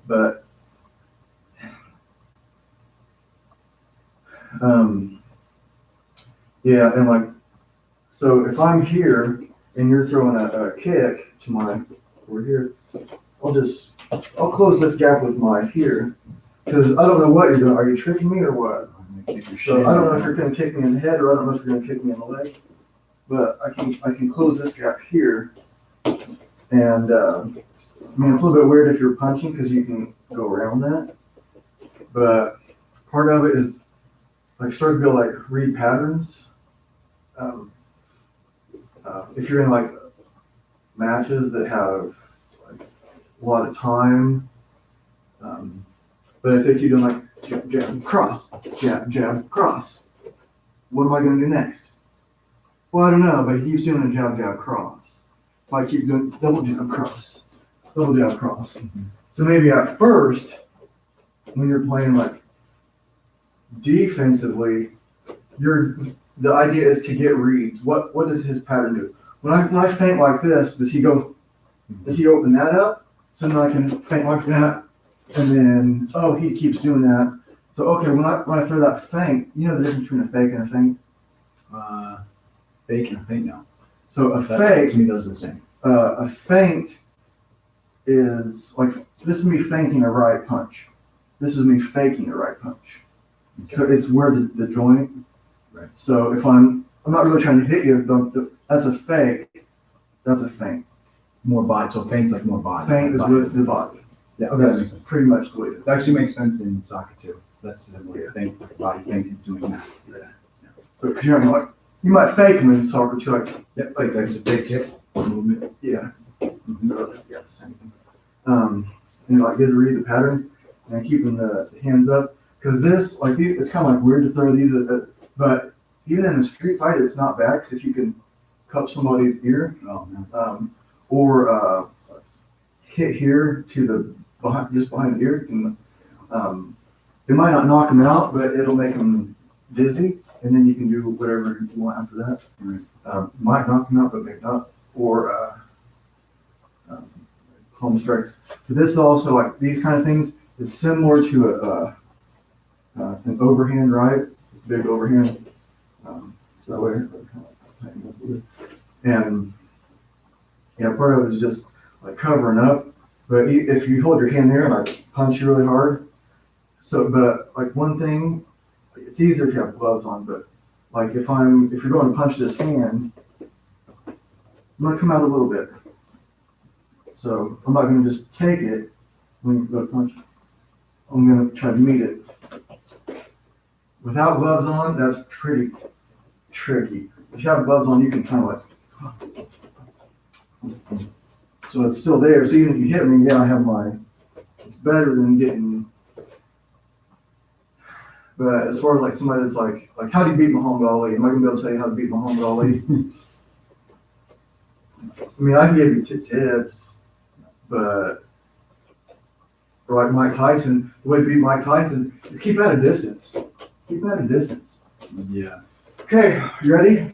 But yeah, and like So if I'm here and you're throwing a kick to my, over here, I'll close this gap with my here. Cause I don't know what you're doing. Are you tricking me or what? So I don't know if you're gonna kick me in the head or I don't know if you're gonna kick me in the leg. But I can close this gap here. And, I mean, it's a little bit weird if you're punching because you can go around that. But part of it is like start to be able to like read patterns. If you're in like matches that have like a lot of time, but if they keep doing like jab, jab, cross, jab, jab, cross, what am I going to do next? Well, I don't know, but he keeps doing a jab, jab, cross. If I keep doing double jab, cross, double jab, cross. So maybe at first, when you're playing like defensively, the idea is to get reads. What does his pattern do? When I feint like this, does he open that up? So then I can feint like that, and then he keeps doing that. So okay, when I throw that feint, you know the difference between a fake and a feint? Fake and a feint, no. So a That, fake, to me, those are the same. a feint is like, this is me feinting a right punch. This is me faking a right punch. So it's where the joint. Right. So if I'm not really trying to hit you, that's a fake. That's a feint. More body, so feint's like more body. Feint is body. with the body. Yeah, okay, that makes That's sense. pretty much the way it is. It actually makes sense in soccer too. That's the way Yeah. feint, like body feint is doing that. Because you're not like, you might fake them in soccer too, like, Yep, like that's a fake kick movement. yeah. So yeah, it's the same thing. And like get to read the patterns and keeping the hands up. Because this, like, it's kind of like weird to throw these but even in a street fight, it's not bad because if you can cup somebody's ear, Oh no. or hit here to the just behind the ear, and it might not knock them out, but it'll make them dizzy, and then you can do whatever you want after that. Right. Might knock them out, but maybe not. Or home strikes. But this is also like these kind of things. It's similar to an overhand, right? Big overhand. And yeah, part of it is just like covering up. But if you hold your hand there and I punch you really hard, but like one thing, it's easier if you have gloves on. But like if you're going to punch this hand, I'm gonna come out a little bit. So I'm not gonna just take it when you go to punch. I'm gonna try to meet it. Without gloves on, that's pretty tricky. If you have gloves on, you can kind of like, so it's still there. So even if you hit me, yeah, I have it's better than getting, but as far as like somebody that's like how do you beat Muhammad Ali? Am I gonna be able to tell you how to beat Muhammad Ali? I mean, I can give you tips, but for like Mike Tyson, the way to beat Mike Tyson is keep at a distance. Keep at a distance. Yeah. Okay, you ready?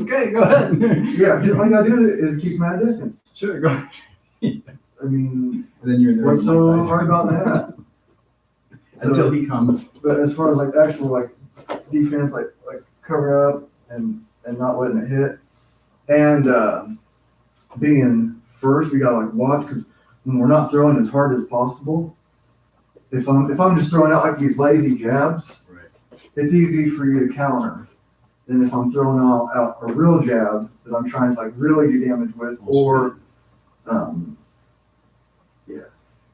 Okay, go ahead. Yeah, all you gotta do is keep them at a distance. Sure, go ahead. I mean, And then you're in the what's ring with so Mike Tyson. hard about that? Until he comes. But as far as like actual like defense, like cover up and not letting it hit, and being first, we gotta like watch because when we're not throwing as hard as possible, if I'm just throwing out like these lazy jabs, Right. it's easy for you to counter. Than if I'm throwing out a real jab that I'm trying to like really do damage with, or yeah.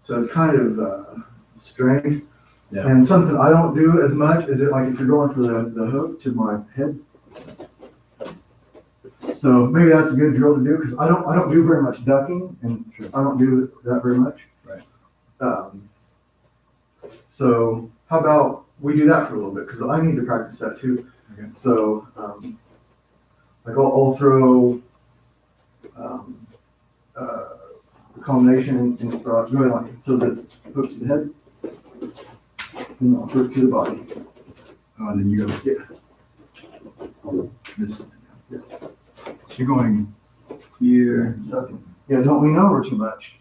So it's kind of strange. Yeah. And something I don't do as much is it like if you're going for the hook to my head. So maybe that's a good drill to do because I don't do very much ducking and I don't do that very much. Right. So how about we do that for a little bit because I need to practice that too. Okay. So like I'll throw a combination and go ahead like throw the hook to the head. And I'll throw it to the body. Oh, and then you go. Yeah. This. Yeah. So you're going here. Yeah, don't lean over too much.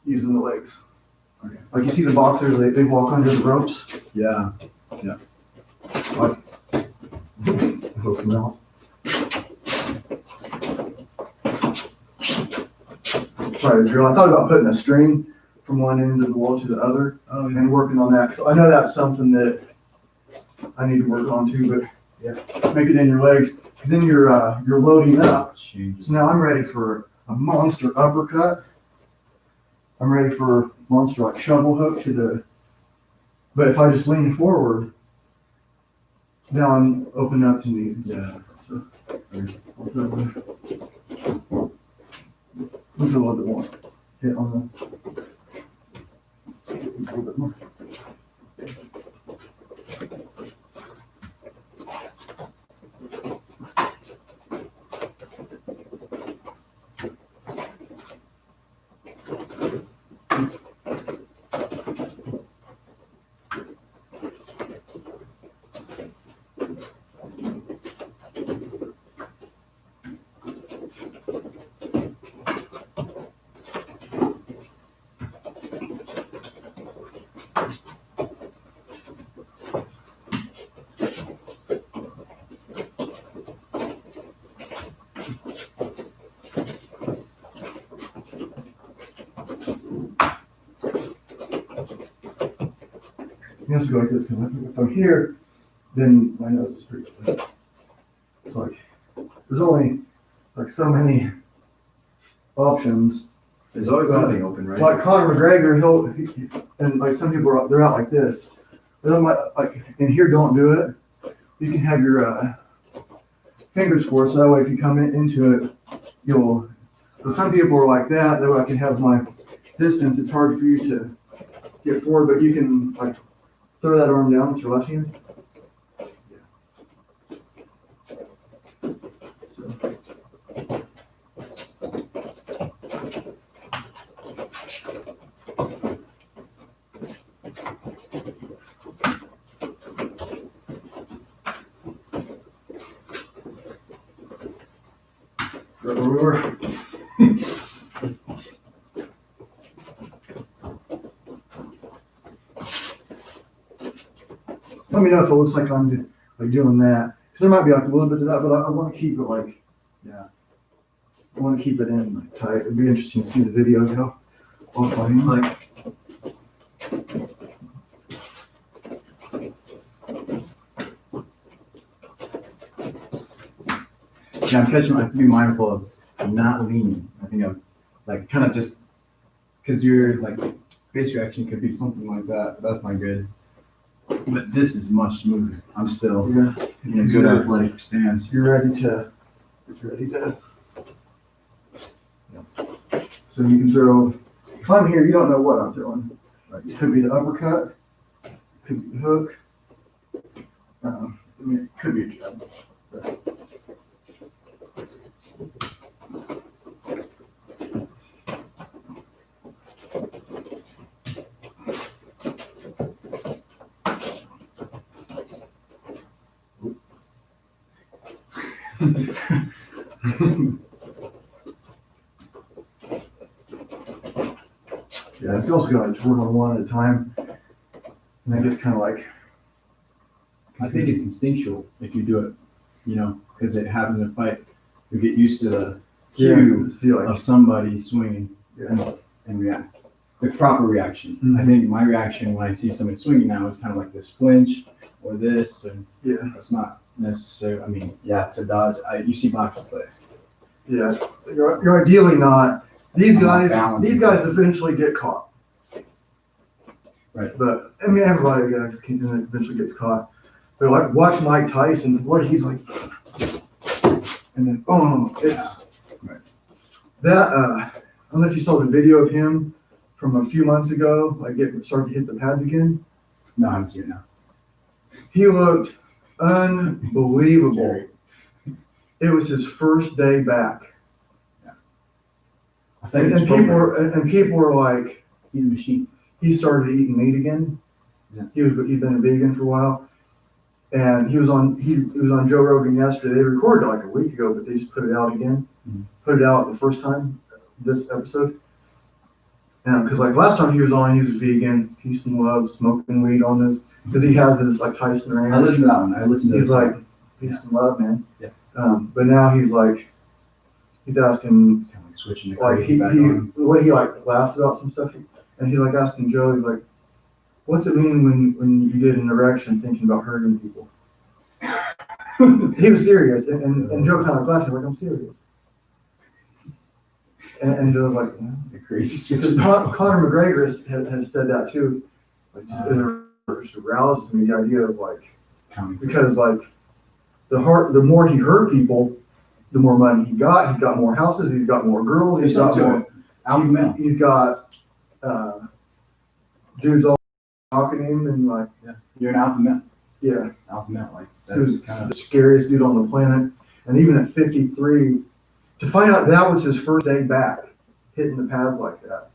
Using the legs. Okay. Like you see the boxers, they walk under the ropes. Yeah. Yeah. Like something else. try to drill. I thought about putting a string from one end of the wall to the other Oh, and working on that. So I know that's something that I need to work on too, but yeah, make it in your legs. Cause then you're loading up. So now I'm ready for a monster uppercut. I'm ready for a monster like shovel hook to the, but if I just lean forward, now I'm open up to knees. Yeah. So, I'll do a little bit more. Hit on the, a little bit more. You have to go like this, because if I'm here, then my nose is pretty clean. It's like, there's only like so many options. There's always something open, right? Like Conor McGregor, and like some people they're out like this. But I'm like in here, don't do it. You can have your fingers forward, so that way if you come into it, you'll. So some people are like that. That way I can have my distance. It's hard for you to get forward, but you can like throw that arm down with your left hand. So. Right where we were. Let me know if it looks like I'm doing that, because there might be like a little bit of that, but I want to keep it like, yeah, I want to keep it in like tight. It'd be interesting to see the video go. It's like, yeah, I'm catching. I have to be mindful of not leaning. I think I'm like kind of just because you're like face reaction could be something like that. But that's not good. But this is much smoother. I'm still yeah, in a good athletic stance. you're ready to. So you can throw. If I'm here, you don't know what I'm throwing. Right. It could be the uppercut. It could be the hook. I mean, it could be a jab. But. Yeah, it's also got to work on one at a time, and that gets kind of like. I think it's instinctual if you do it, you know, because it happens in a fight. You get used to the cue see, like, of somebody swinging yeah. and react. The proper reaction. I Mhm. think my reaction when I see somebody swinging now is kind of like this flinch or this, and Yeah, that's not necessarily. I mean, yeah, it's a dodge. You see boxers play. yeah. You're ideally not. These I'm not guys, balanced. these guys eventually get caught. Right. But I mean, everybody eventually gets caught. But like, watch Mike Tyson. What he's like, and then boom, it's Right. that. I don't know if you saw the video of him from a few months ago. Like, starting to hit the pads again. No, I haven't seen it now. He looked unbelievable. Scary. It was his first day back. I think And it's people were like, he's a machine. he started eating meat again. Yeah. He'd been a vegan for a while, and he was on Joe Rogan yesterday. They recorded it like a week ago, but they just put it out again. Mhm. Put it out the first time, this episode. And because like last time he was on, he was vegan, peace and love, smoking weed on this, because he has his like Tyson Ranch. I listened to that one. I listened to He's this like one. peace and love, man. Yeah. But now he's like he's asking, Kind of like switching to like, crazy he, back on. the way he like laughs about some stuff, and he's like asking Joe, he's like, what's it mean when you get an erection thinking about hurting people? He was serious, and Joe kind of laughed, like, I'm serious. And Joe's like, yeah. The crazy Because switching. Conor McGregor has said that too. Like, it aroused me, the idea of like, because like the more he hurt people, the more money he got. He's got more houses. He's got more girls. He's got more. Alpha male. He's got dudes all talking to him and like, You're an alpha male. yeah, Alpha male. Like he's that's kind the scariest dude on the planet. And even at 53, to find out that was his first day back hitting the pads like that.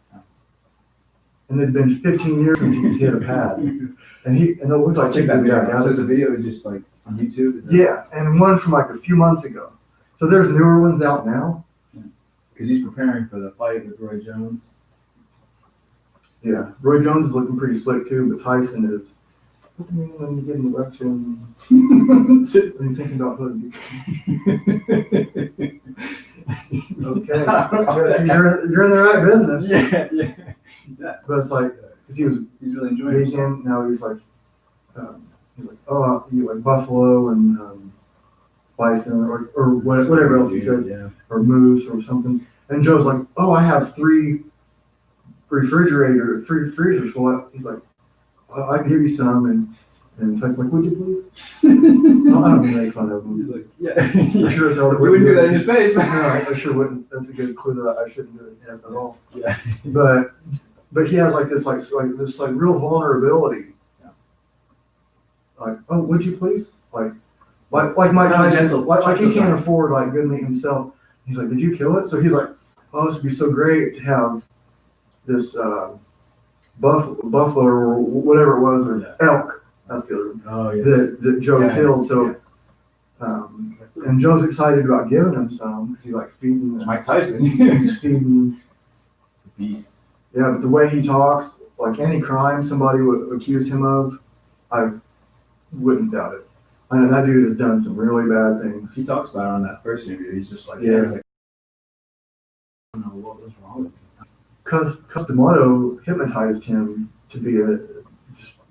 And it'd been 15 years since he's hit a pad. And it looked like check that video out. So out. it's a video just like on YouTube. Yeah, and one from like a few months ago. So there's newer ones out now. Because he's preparing for the fight with Roy Jones. Yeah, Roy Jones is looking pretty slick too, but Tyson is. What do you mean when you get an erection? When you thinking about hooking people? Okay, you're in the right business. Yeah. But it's like, because he was He's really enjoying it. vegan, now he's like, oh, you like buffalo and bison or whatever else he said, Yeah. or moose or something. And Joe's like, oh, I have three freezers full. He's like, I can give you some. And Tyson's like, would you please? I don't mean to make fun of him. He's like, yeah. I'm sure it's all We wouldn't do that in his face. No, I sure wouldn't. That's a good clue that I shouldn't do it at all. Yeah. But he has like this real vulnerability. Yeah. Like, oh, would you please? Like Mike Tyson, like he can't afford like good meat himself. He's like, did you kill it? So he's like, oh, this would be so great to have this buffalo or whatever it was, or elk. That's the other one. Oh yeah. That Joe killed. So, and Joe's excited about giving him some because he's like feeding this. Mike Tyson. He's feeding. Beast. Yeah, but the way he talks, like any crime somebody would accuse him of, I wouldn't doubt it. I know that dude has done some really bad things. He talks about it on that first interview. He's just like, Yeah. he's like, I don't know what was wrong with him. Customato hypnotized him to be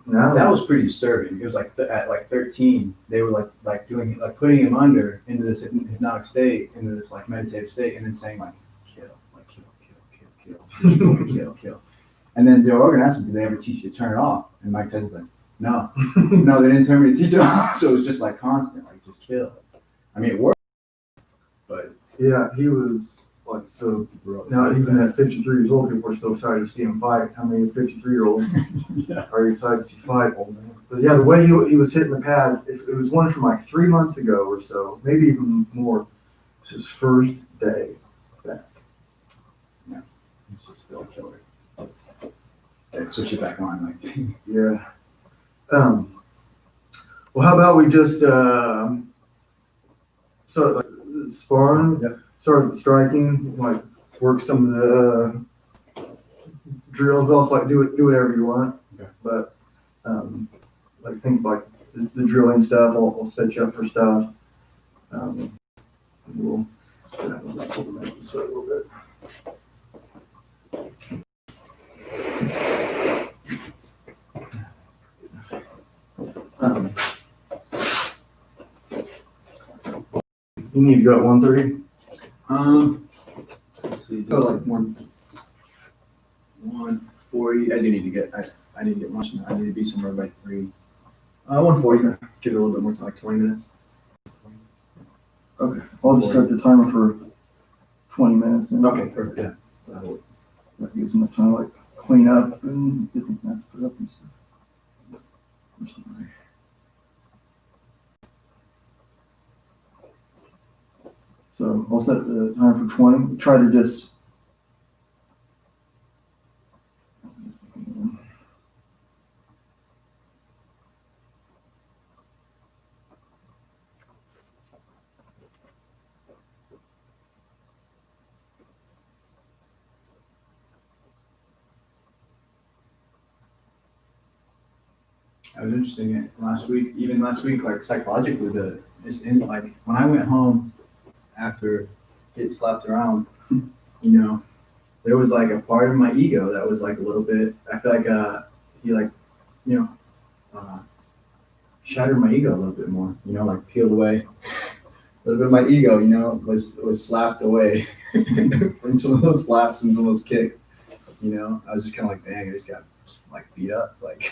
now. That was pretty disturbing. It was like at like 13, they were like doing putting him under into this hypnotic state, into this like meditative state, and then saying like kill, kill. And then Joe Rogan asked him, did they ever teach you to turn it off? And Mike Tyson's like, no, they didn't tell me to teach it off. So it was just like constant, like just kill. I mean, it worked, but Yeah, he was like so. Now even at 53 years old, people are still excited to see him fight. How many 53-year-olds Yeah. are excited to see fight? But yeah, the way he was hitting the pads, it was one from like 3 months ago or so, maybe even more. It was his first day back. It's just still a killer. Yeah, switch it back on, like. Yeah. Well, how about we just start like sparring, Yep. start striking, like work some of the drills, but also like do whatever you want. Okay. But like think like the drilling stuff. I'll set you up for stuff. We'll make this way a little bit. You need to go at 1:30. Let's see. Go like 140. I do need to get. I need to get lunch now. I need to be somewhere by 3. 140. Give it a little bit more time, like 20 minutes. Okay. I'll just set the timer for 20 minutes. And Okay, perfect. Yeah. that gives enough time to like clean up and get the mess put up and stuff. So I'll set the time for 20. Try to just It was interesting. Even last week, like psychologically, it's in like when I went home after get slapped around, you know, there was like a part of my ego that was like a little bit, I feel like, he like, you know, shattered my ego a little bit more, you know, like peeled away. A little bit of my ego, you know, was slapped away from some of those slaps and some of those kicks. You know, I was just kind of like, dang, I just got like beat up, like.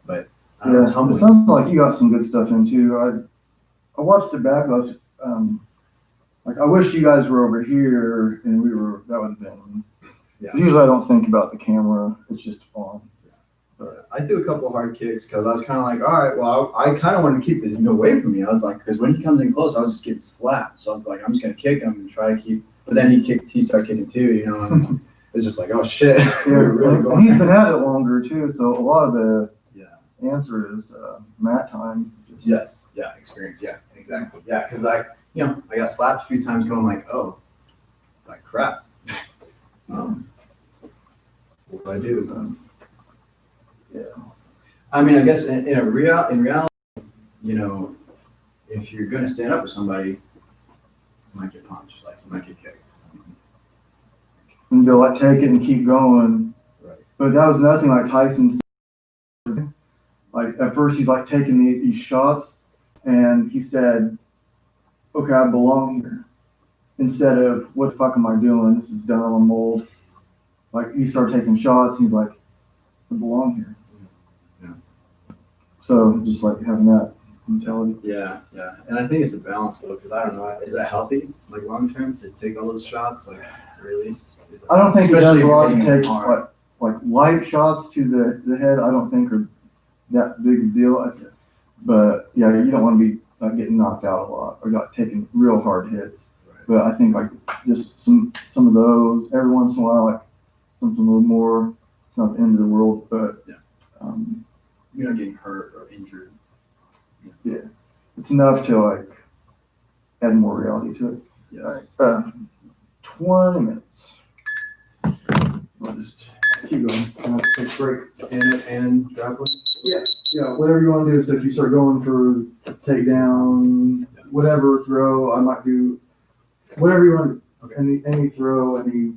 But I don't know, it's Yeah, it humbling. sounds like you got some good stuff in too. I watched it back. Like, I wish you guys were over here and that would have been. Yeah. Usually I don't think about the camera. It's just fun. But I threw a couple hard kicks because I was kind of like, all right, well, I kind of wanted to keep it away from me. I was like, because when he comes in close, I was just getting slapped. So I was like, I'm just gonna kick him and try to keep. But then he started kicking too, you know. And it's just like, oh shit. Yeah, Really and going he's been at it longer too, so a lot of the Yeah. answer is mat time. Yes. Yeah. Experience. Yeah. Exactly. Yeah. Because I got slapped a few times, going like, oh, like crap. What do I do? Yeah. I mean, I guess in reality, you know, if you're gonna stand up with somebody, you might get punched, like you might get kicked. And they'll like take it and keep going. Right. But that was nothing like Tyson said. Like at first he's like taking these shots and he said, okay, I belong here. Instead of what the fuck am I doing? This is dumb, I'm old. Like he started taking shots, he's like, I belong here. Yeah. So just like having that mentality. Yeah, yeah, and I think it's a balance though, because I don't know, is that healthy, like long term, to take all those shots, like really? I don't think it does Especially a if lot you're to hitting take hard. like light shots to the head. I don't think are that big a deal. But yeah, you don't want to be getting knocked out a lot or taking real hard hits. Right. But I think like just some of those every once in a while, like something a little more. It's not the end of the world, but Yeah. You're not getting hurt or injured. Yeah, it's enough to like add more reality to it. Yes. 20 minutes. We'll just keep going. I'll take a break. And grappling? Yeah, whatever you want to do. So if you start going for takedown, whatever throw, I might do whatever you want. Okay. Any throw, any.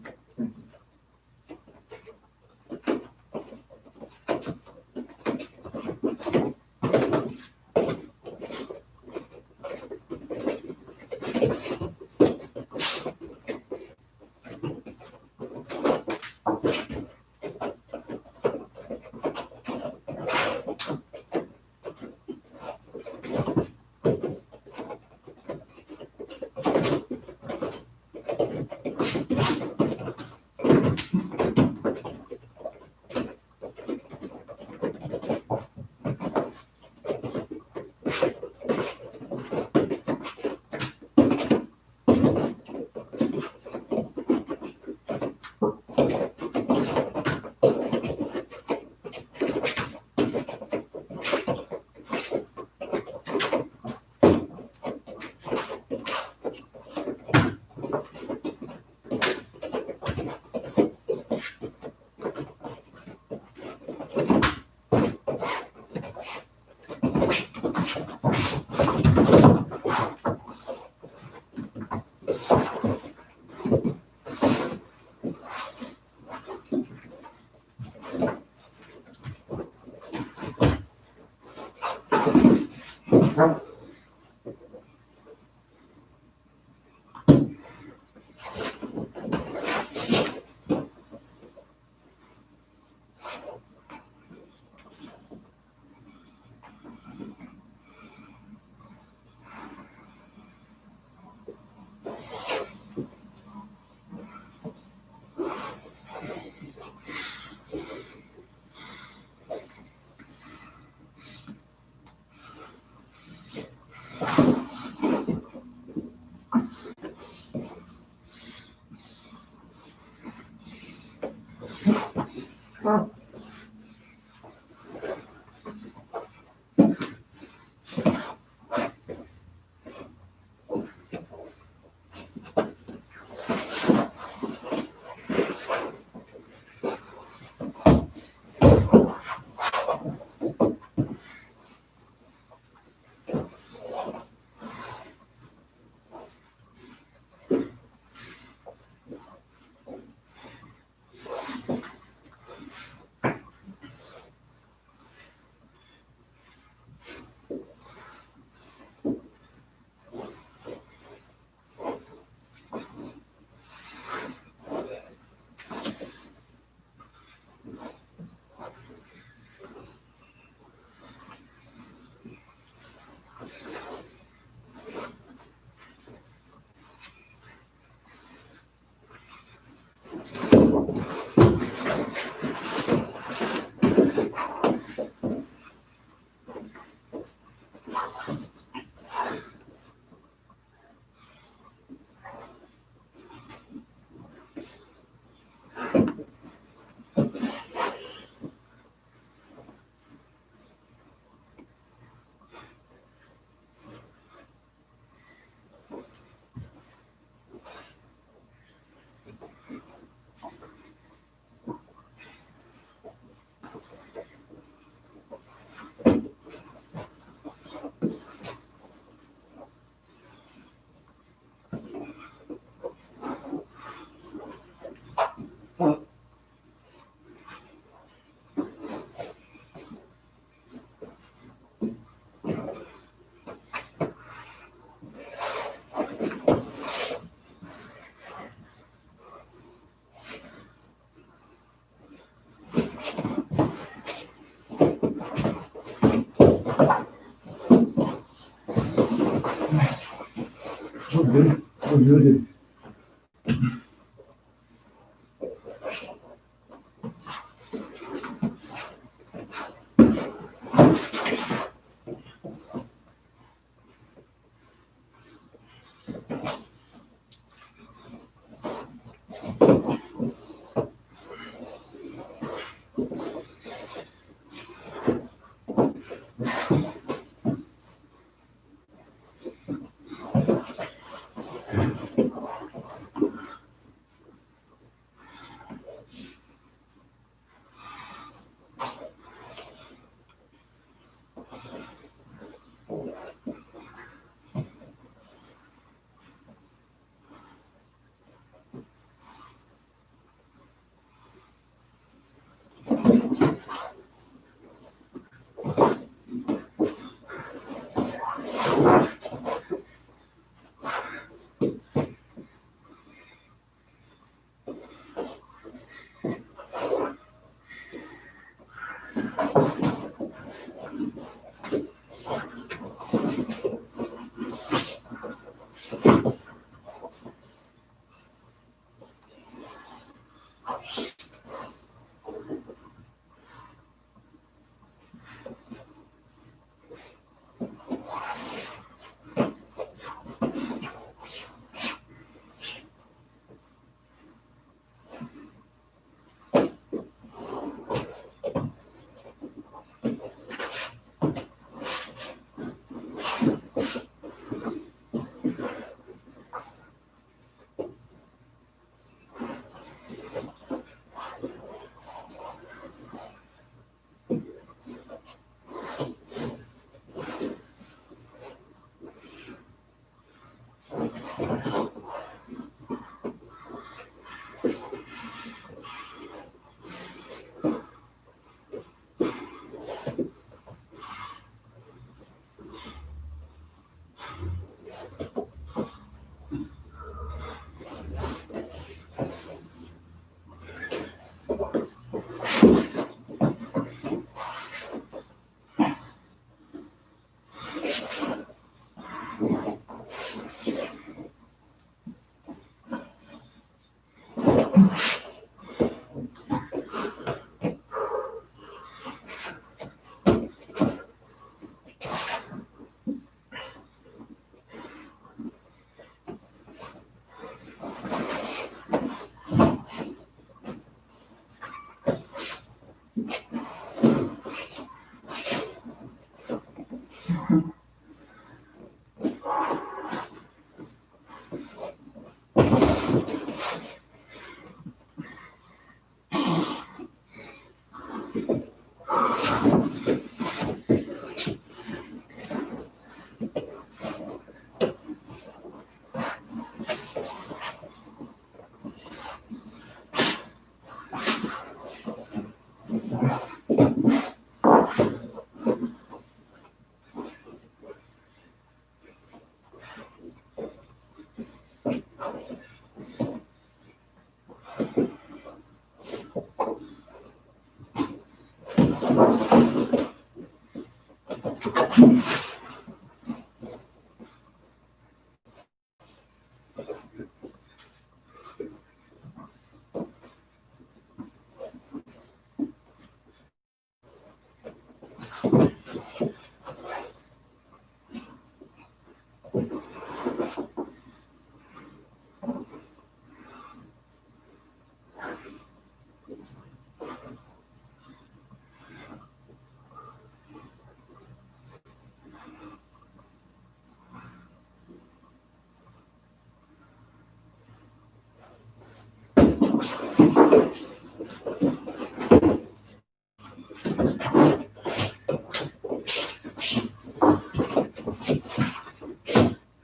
That was good. That was really good.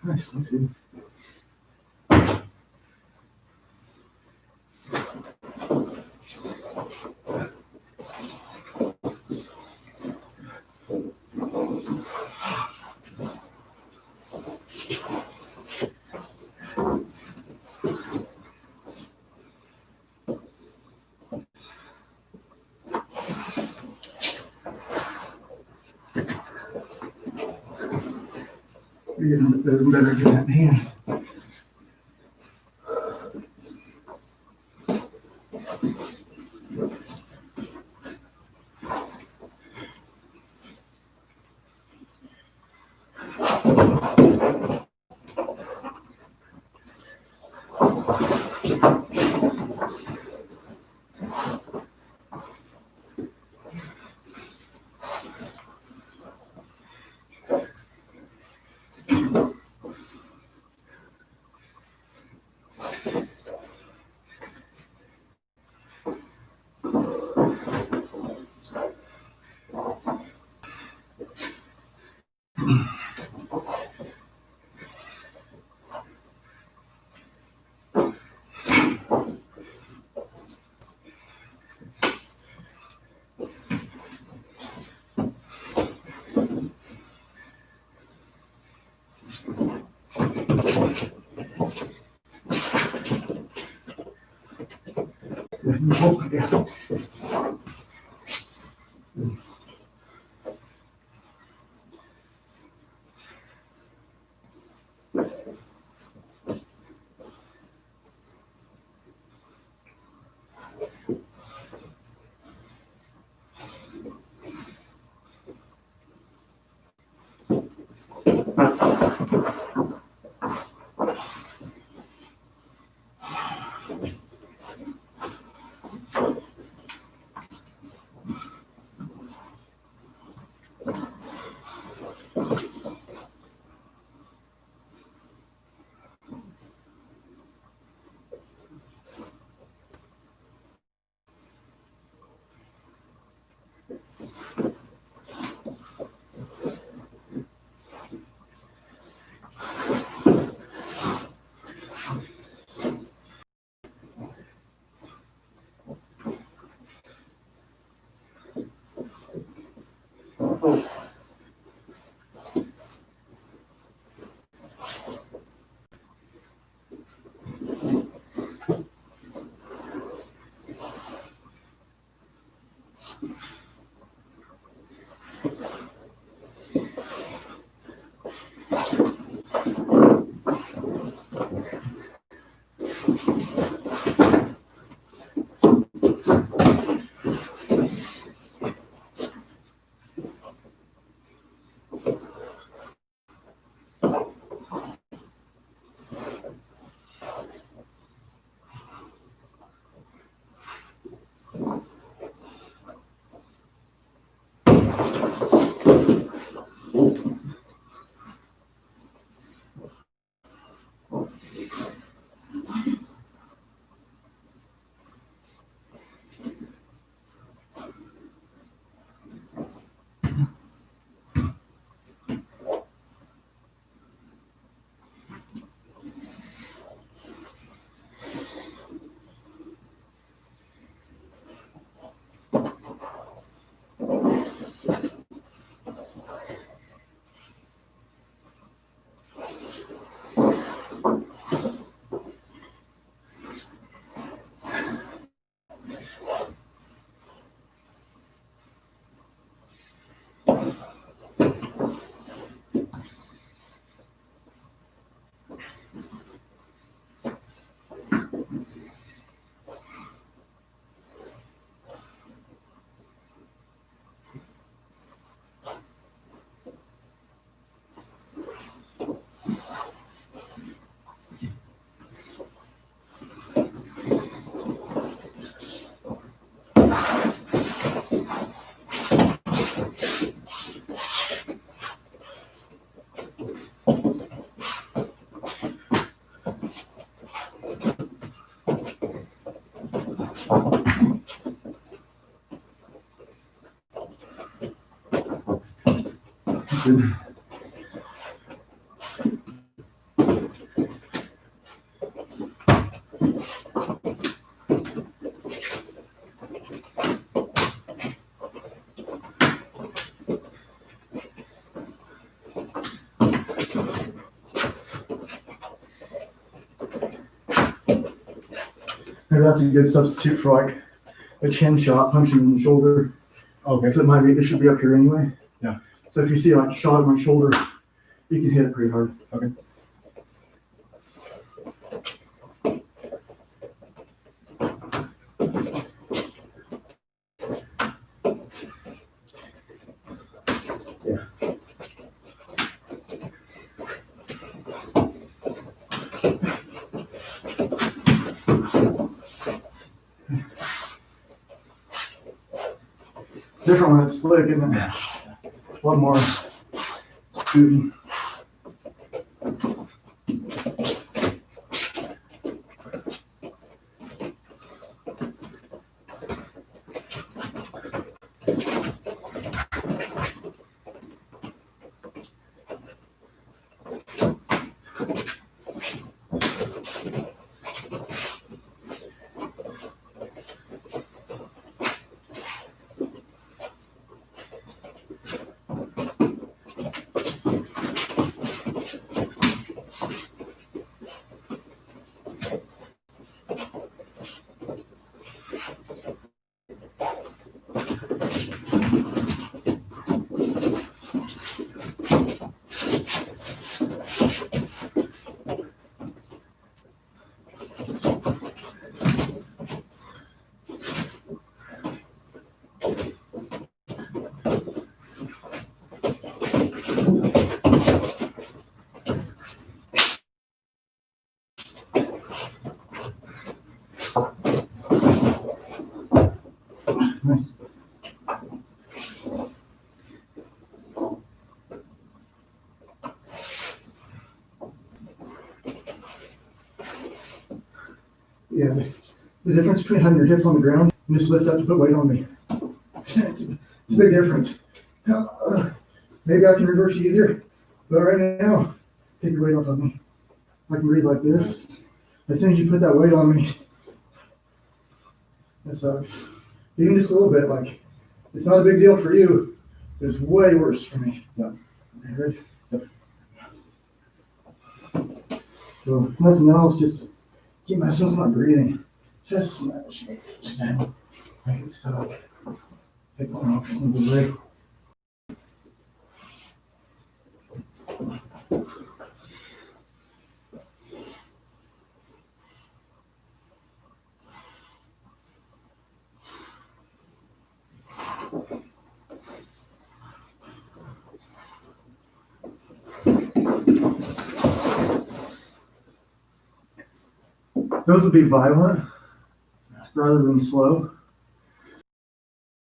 Nice. Looks good. You're getting better, better get that hand. Oh, yeah. Good. Maybe that's a good substitute for like a chin shot, punching in the shoulder. Okay. So it should be up here anyway. Yeah. So if you see like a shot on my shoulder, you can hit it pretty hard. Okay. It's different when it's slick, isn't it? Yeah. A lot more scooting. Yeah, the difference between having your hips on the ground and just lift up to put weight on me. It's a big difference. Maybe I can reverse easier, but right now, take your weight off of me. I can breathe like this. As soon as you put that weight on me, that sucks. Even just a little bit, like, it's not a big deal for you, but it's way worse for me. Yep. Okay, ready? Yep. So, if nothing else, just keep myself not breathing. Just smash it. Make it suck. Take one off from the leg. Those would be violent rather than slow.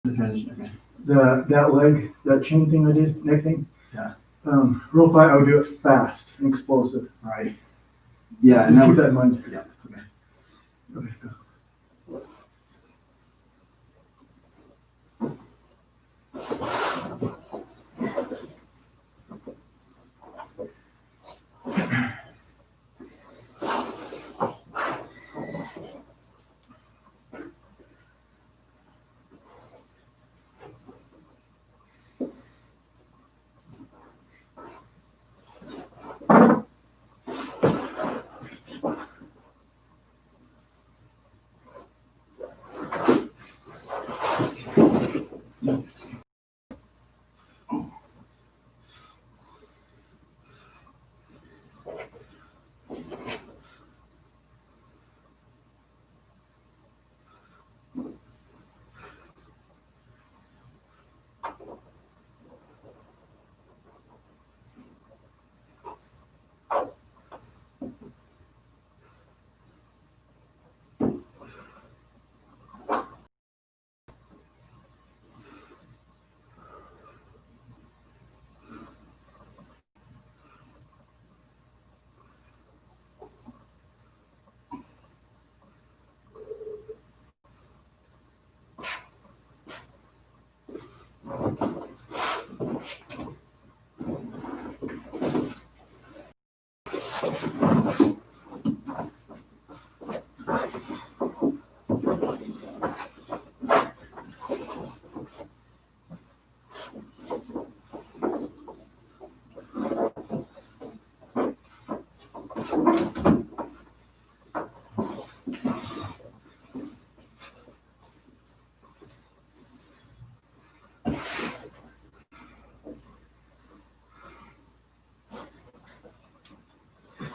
The transition, okay. That leg, that chin thing I did, neck thing. Yeah. Real fight, I would do it fast and explosive. Right. Yeah, and Just that keep was, that in mind. yeah, okay. Okay, go. Nice.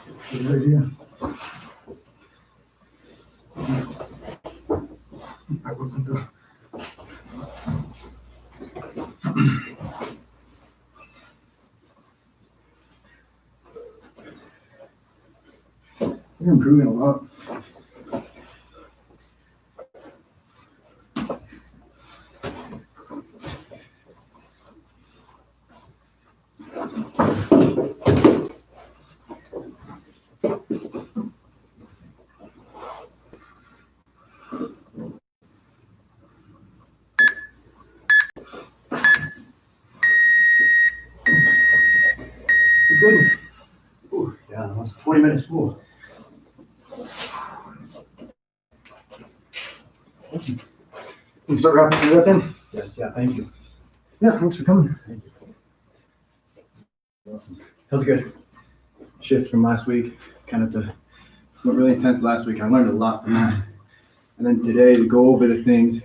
That's a good idea. I wasn't the. You're improving a lot. It's good. Ooh, yeah, that was 20 minutes full. Can you start wrapping things up then? Yes, yeah, thank you. Yeah, thanks for coming. Thank you. Awesome. That was good. Shift from last week, kind of to Went really intense last week. I learned a lot from that. and then today to go over the things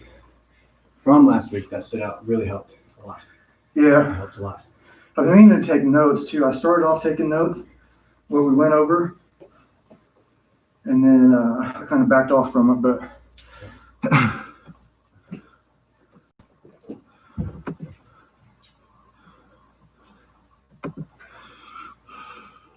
from last week that stood out really helped a lot. It Yeah. helped a lot. I've been meaning to take notes too. I started off taking notes what we went over, and then I kind of backed off from it, but